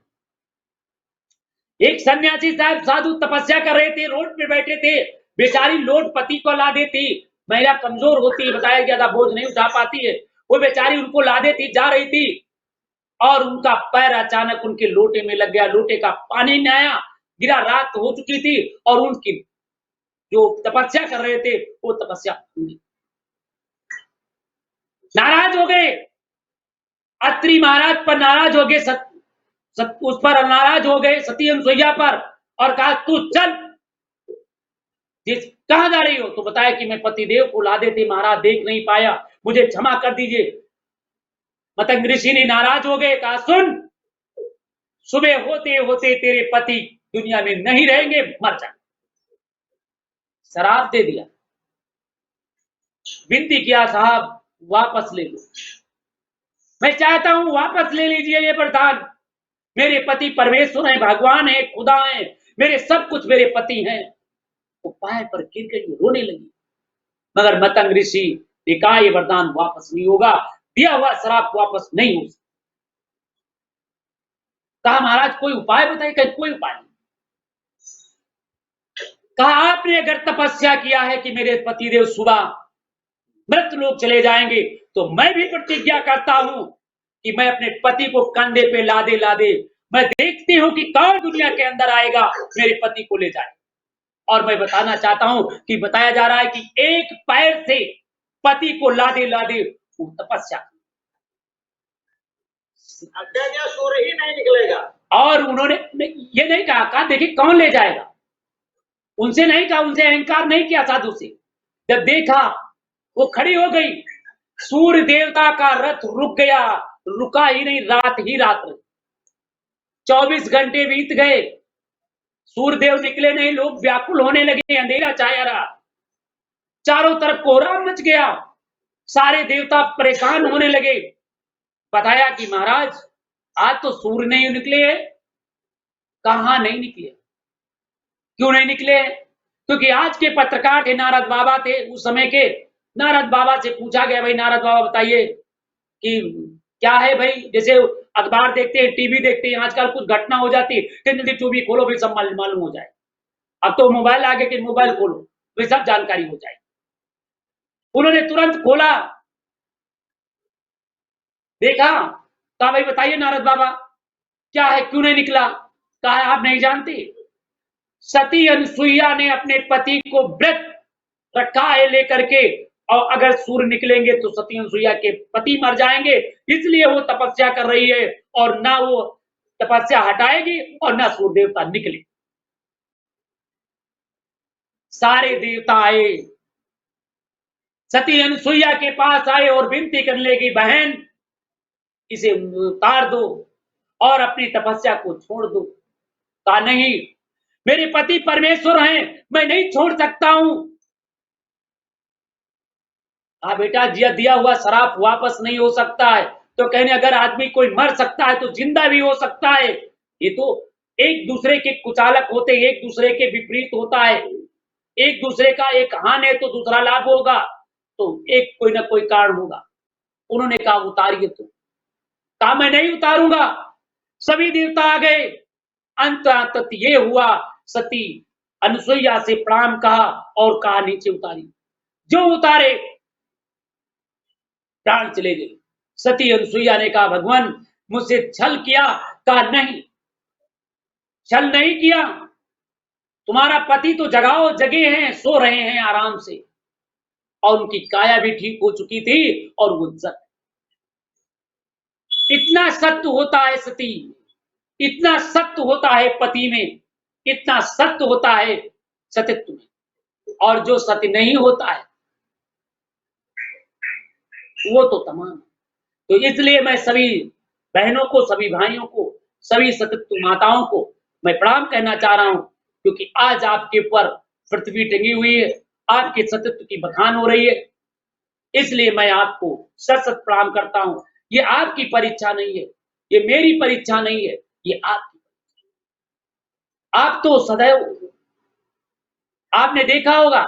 एक सन्यासी साहब साधु तपस्या कर रहे थे, रोड पे बैठे थे। बेचारी लोट पति को ला देती, महिला कमजोर होती है, बताया ज्यादा बोझ नहीं उठा पाती है, वो बेचारी उनको ला देती, जा रही थी, और उनका पैर अचानक उनके लोटे में लग गया। लोटे का पानी नहीं आया, गिरा, रात हो चुकी थी, और उनकी जो तपस्या कर रहे थे वो तपस्या नाराज हो गए। अत्रि महाराज पर नाराज हो गए, उस पर नाराज हो गए, सती अनुसुईया पर, और कहा तू चल, कहां जा रही हो? तो बताया कि मैं पतिदेव को ला देती, महाराज देख नहीं पाया, मुझे क्षमा कर दीजिए। मतंग ऋषि ने नाराज हो गए, कहा सुन, सुबह होते होते तेरे पति दुनिया में नहीं रहेंगे, मर जा। शराब दे दिया, विनती किया, साहब वापस ले लो, मैं चाहता हूं वापस ले लीजिए ये वरदान। मेरे पति परमेश्वर है, भगवान है, खुदा है, मेरे सब कुछ मेरे पति हैं। वो पाए पर गिर गई, रोने लगी। मगर मतंग ऋषि ने कहा ये वरदान वापस नहीं होगा, दिया हुआ शराब वापस नहीं हो सकता। कहा महाराज कोई उपाय बताइए। कहा कोई उपाय नहीं। कहा आपने अगर तपस्या किया है कि मेरे पतिदेव सुबह मृत लोग चले जाएंगे, तो मैं भी प्रतिज्ञा करता हूं कि मैं अपने पति को कंधे पे लादे लादे मैं देखती हूं कि कौन दुनिया के अंदर आएगा मेरे पति को ले जाए। और मैं बताना चाहता हूं कि बताया जा रहा है कि एक पैर से पति को लादे लादे वो तपस्या। क्या क्या सूर्य ही नहीं निकलेगा। और उन्होंने ये नहीं कहा देखिए कौन ले जाएगा, उनसे नहीं कहा, उनसे अहंकार नहीं किया साधु से। जब देखा वो खड़ी हो गई, सूर्य देवता का रथ रुक गया, रुका ही नहीं, रात ही रात रही। 24 घंटे बीत गए, सूर्यदेव निकले नहीं, लोग व्याकुल होने लगे, अंधेरा छाया रहा, चारों तरफ कोहरा मच गया, सारे देवता परेशान होने लगे। बताया कि महाराज आज तो सूर्य नहीं निकले हैं। कहां नहीं निकले, क्यों नहीं निकले? क्योंकि आज के पत्रकार थे, नारद बाबा थे उस समय के। नारद बाबा से पूछा गया, भाई नारद बाबा बताइए कि क्या है भाई, जैसे अखबार देखते हैं, टीवी देखते हैं, आजकल कुछ घटना हो जाती है, जल्दी टीवी खोलो भाई सब मालूम हो जाए। अब तो मोबाइल आ गया कि मोबाइल खोलो भाई सब जानकारी हो जाए। उन्होंने तुरंत खोला, देखा, कहा भाई बताइए नारद बाबा क्या है, क्यों नहीं निकला? कहा आप नहीं जानते, सती अनुसुईया ने अपने पति को व्रत रखा है लेकर के, और अगर सूर्य निकलेंगे तो सती अनुसुईया के पति मर जाएंगे, इसलिए वो तपस्या कर रही है, और ना वो तपस्या हटाएगी और ना सूर्य देवता निकले। सारे देवता आए, सती अनुसुईया के पास आए और विनती करने लगी, बहन इसे उतार दो और अपनी तपस्या को छोड़ दो। कहा नहीं, मेरे पति परमेश्वर हैं, मैं नहीं छोड़ सकता हूं। बेटा दिया हुआ शराप वापस नहीं हो सकता है। तो कहने अगर आदमी कोई मर सकता है तो जिंदा भी हो सकता है। ये तो एक दूसरे के कुचालक होते, एक दूसरे के विपरीत होता है। एक दूसरे का एक हान है तो दूसरा लाभ होगा, तो एक कोई ना कोई कारण होगा। उन्होंने कहा उतारिए, तो कहा मैं नहीं उतारूंगा। सभी देवता आ गए। अंत ये हुआ, सती अनुसुईया से प्रणाम कहा और कहा नीचे उतारी। जो उतारे प्राण चले गए। सती अनुसुईया ने कहा भगवान मुझसे छल किया? कहा नहीं, छल नहीं किया, तुम्हारा पति तो जगे हैं, सो रहे हैं आराम से, और उनकी काया भी ठीक हो चुकी थी, और वो इतना सत्य होता है सती, इतना सत्य होता है पति में, इतना सत्य होता है सतित्व में। और जो सत्य नहीं होता है वो तो तमाम। तो इसलिए मैं सभी बहनों को, सभी भाइयों को, सभी सतित्व माताओं को मैं प्रणाम कहना चाह रहा हूं, क्योंकि आज आपके ऊपर पृथ्वी टंगी हुई है, आपके सतित्व की बखान हो रही है। इसलिए मैं आपको सत सत प्रणाम करता हूं। ये आपकी परीक्षा नहीं है, ये मेरी परीक्षा नहीं है, ये आपकी। आप तो सदैव, आपने देखा होगा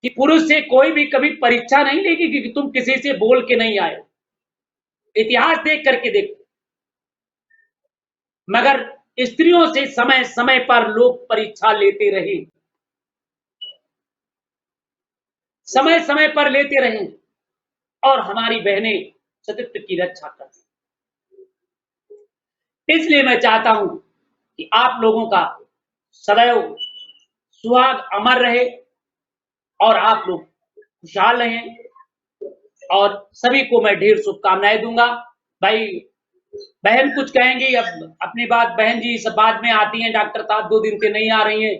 कि पुरुष से कोई भी कभी परीक्षा नहीं लेगी कि तुम किसी से बोल के नहीं आए। इतिहास देख करके देखो। मगर स्त्रियों से समय समय पर लोग परीक्षा लेते रहे, समय समय पर लेते रहे, और हमारी बहनें सतित्व की रक्षा करती। इसलिए मैं चाहता हूं कि आप लोगों का सदैव सुहाग अमर रहे और आप लोग खुशहाल रहें, और सभी को मैं ढेर शुभकामनाएं दूंगा। भाई बहन कुछ कहेंगी, अब अपनी बात बहन जी सब बाद में आती हैं, डॉक्टर साहब 2 दिन से नहीं आ रही हैं,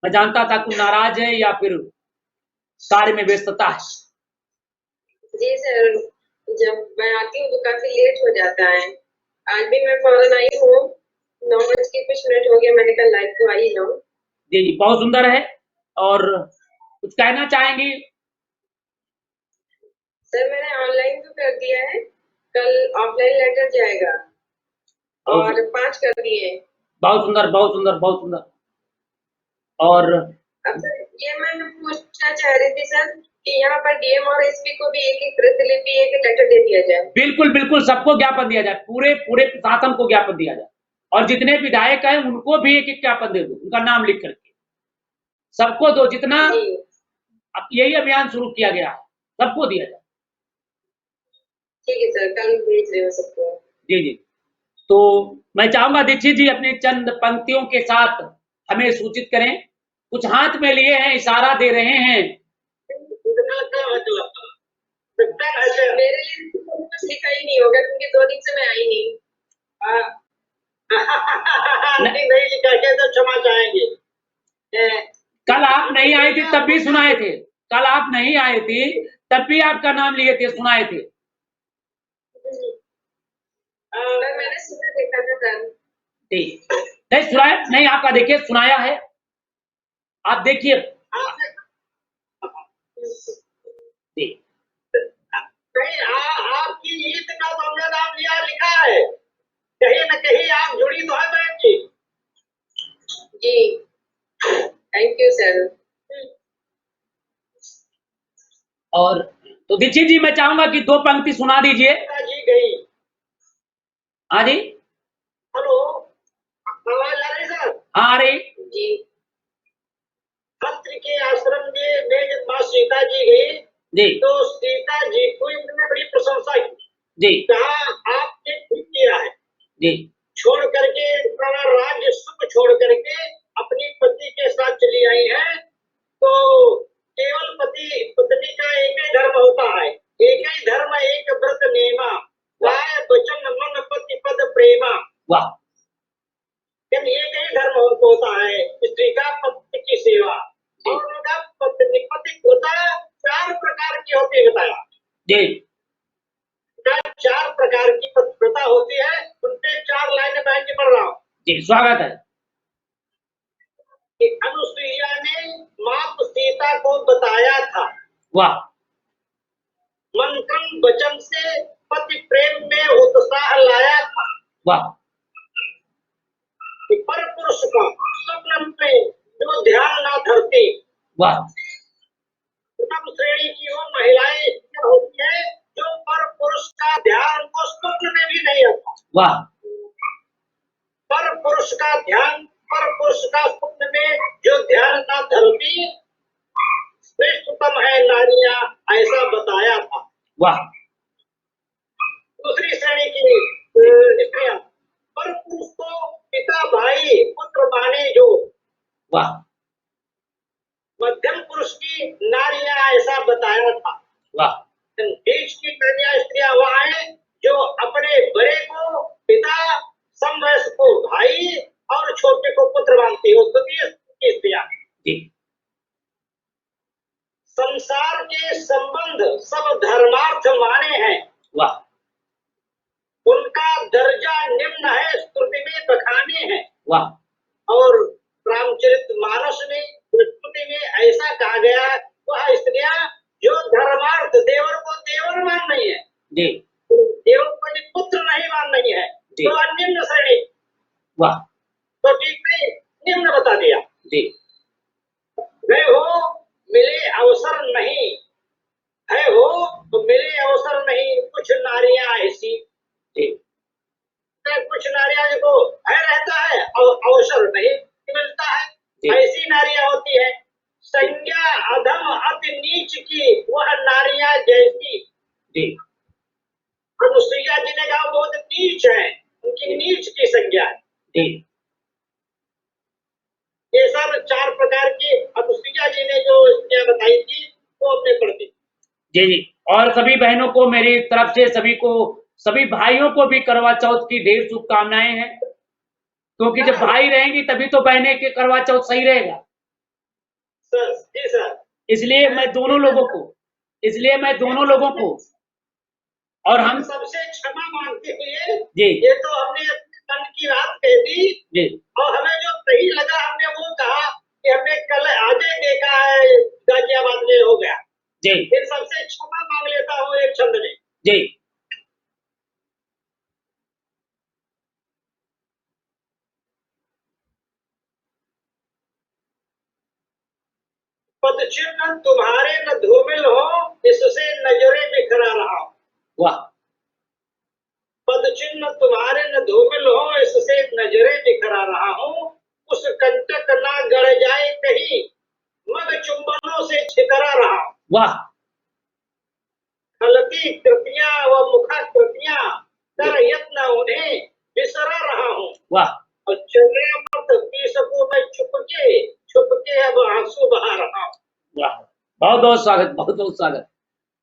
मैं जानता था कुछ नाराज है या फिर कार्य में व्यस्तता है। जी सर, जब मैं आती हूँ तो काफी लेट हो जाता है। आज भी मैं फौरन आई हूँ, 9 बज के कुछ मिनट हो गए, मैंने कल लाइव तो आई हूँ। जी बहुत सुंदर है। और कुछ कहना चाहेंगी? सर मैंने ऑनलाइन तो कर दिया है, कल ऑफलाइन लेटर जाएगा, और 5 कर दिए। बहुत सुंदर, बहुत सुंदर, बहुत सुंदर। और अब सर ये मैं पूछना चाह रही थी सर कि यहाँ पर डीएम और एसपी को भी एक प्रतिलिपि, एक लेटर दे दिया जाए। बिल्कुल बिल्कुल, सबको ज्ञापन दिया जाए, पूरे प्रशासन को ज्ञापन दिया जाए, और जितने विधायक हैं उनको भी एक ज्ञापन दे दो, उनका नाम लिख करके सबको दो। जितना अब यही अभियान शुरू किया गया है, सबको दिया जाए। ठीक है सर, कल भेज रहे हो सबको। जी जी। तो मैं चाहूंगा दीक्षित जी अपनी चंद पंक्तियों के साथ हमें सूचित करें। कुछ हाथ में लिए हैं, इशारा दे रहे हैं। मेरे लिए कुछ लिखा ही नहीं होगा क्योंकि 2 दिन से मैं आई नहीं। नहीं नहीं लिखा के तो क्षमा चाहेंगे। कल आप नहीं आए थे तब भी सुनाए थे, कल आप नहीं आए थे तब भी आपका नाम लिए थे, सुनाए थे। पर मैंने सुबह देखा था कल। ठीक, नहीं सुनाया नहीं, आपका देखिए सुनाया है, आप देखिए। जी नहीं आपकी ईद का तो हमने नाम लिया लिखा है, कहीं न कहीं आप जुड़ी तो है बहन जी। जी थैंक यू सर। और तो दीक्षित जी मैं चाहूंगा कि 2 पंक्ति सुना दीजिए। जी गई। हाँ जी, हेलो, आवाज आ रही सर? हाँ आ रही। जी अत्र के आश्रम में जब माँ सीता जी गई जी तो सीता जी को इन्होंने बड़ी प्रशंसा की, जी कहा आपने ठीक किया है, जी छोड़ करके सारा राज्य सुख छोड़ करके अपनी पति के साथ चली आई है। तो केवल पति पत्नी का एक ही धर्म होता है, एक ही धर्म एक व्रत नेमा, वाय वचन मन पति पद प्रेमा। वाह, एक ही धर्म होता है स्त्री का पति की सेवा, और उनका पति कृता 4 प्रकार की होती है बताया। जी 4 प्रकार की पतिव्रता होती है, उनपे 4 लाइनें बहन जी पढ़ रहा हूँ। जी स्वागत है। कि अनुसुईया ने मात सीता को बताया था, वाह मंथन वचन से पति प्रेम में उत्साह लाया था, वाह कि पर पुरुष का स्वप्न में जो ध्यान ना धरती। वाह प्रथम श्रेणी की वो महिलाएं होती है जो पर पुरुष का ध्यान को स्वप्न में भी नहीं आता। वाह पर पुरुष का ध्यान, पर पुरुष का स्वप्न में जो ध्यान ना धरती, श्रेष्ठतम है नारियां, ऐसा बताया था। वाह दूसरी श्रेणी की स्त्रियां, पर पुरुष को पिता भाई पुत्र माने जो, वाह मध्यम पुरुष की नारियां, ऐसा बताया था। वाह बीच की नारियां स्त्रियां वह है जो अपने बड़े को पिता, समवयस्क को भाई और छोटे को पुत्र मानती हो। द्वितीय की स्त्रियां जी संसार के संबंध सब धर्मार्थ माने हैं, वाह उनका दर्जा निम्न है, स्तुति में बखाने हैं। वाह और रामचरितमानस में स्तुति में ऐसा कहा गया, वह स्त्रियां जो धर्मार्थ, देवर को देवर मान रही है, जी देवर को पुत्र नहीं मान रही है, जी। तो निम्न श्रेणी। वाह तो ठीक है, निम्न बता दिया। जी वे हो मिले अवसर नहीं है, हो तो मिले अवसर नहीं, कुछ नारियां ऐसी, जी कुछ नारियां को है रहता है अवसर नहीं मिलता है, जी। ऐसी नारियां होती है। संज्ञा अधम अति नीच की वह नारियां जैसी। जी अनुसुईया जी ने कहा बहुत नीच है, उनकी नीच की संज्ञा है। जी ये सब 4 प्रकार की अनुसुईया जी ने जो स्त्रियां बताई थी वो हमने पढ़ दी। जी जी। और सभी बहनों को मेरी तरफ से, सभी को, सभी भाइयों को भी करवा चौथ की ढेर शुभकामनाएं हैं, क्योंकि जब भाई रहेंगी तभी तो बहनें के करवा चौथ सही रहेगा। सर जी सर, इसलिए मैं दोनों लोगों को और हम सबसे क्षमा मांगते हुए, जी ये तो हमने अपने मन की बात कह दी, जी और हमें जो सही लगा हमने वो कहा कि हमने कल आज ही देखा है गाजियाबाद में हो गया। जी फिर सबसे क्षमा मांग लेता हूँ एक छंद में। जी पद चिन्ह तुम्हारे न धूमिल हो, इससे नजरें बिखरा रहा हूं। वाह पद चिन्ह तुम्हारे न धूमिल हो, इससे नजरें बिखरा रहा हूँ। उस कंटक ना गड़ जाए कहीं, मग चुंबनों से छितरा रहा हूं। वाह खलती कृतियां व मुखा कृतियां कर यत्न उन्हें बिसरा रहा हूँ। वाह और चले मत पी सकूं मैं छुप के अब आंसू बहा रहा हूँ। वाह, बहुत बहुत स्वागत, बहुत बहुत स्वागत।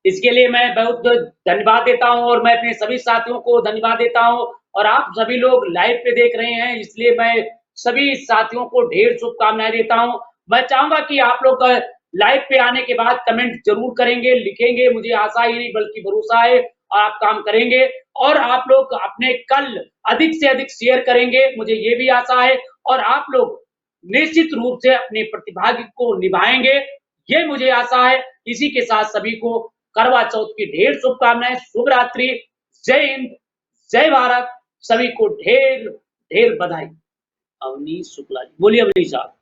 इसके लिए मैं बहुत धन्यवाद देता हूं और मैं अपने सभी साथियों को धन्यवाद देता हूं और आप सभी लोग लाइव पे देख रहे हैं, इसलिए मैं सभी साथियों को ढेर शुभकामनाएं देता हूं। मैं चाहूंगा कि आप लोग लाइव पे आने के बाद कमेंट जरूर करेंगे, लिखेंगे, मुझे आशा ही नहीं बल्कि भरोसा है आप काम करेंगे और आप लोग अपने कल अधिक से अधिक शेयर करेंगे, मुझे ये भी आशा है और आप लोग निश्चित रूप से अपने प्रतिभागी को निभाएंगे, ये मुझे आशा है। इसी के साथ सभी को करवा चौथ की ढेर शुभकामनाएं, शुभ रात्रि, जय हिंद, जय भारत, सभी को ढेर ढेर बधाई। अवनीश शुक्ला जी, बोलिए अवनीश साहब।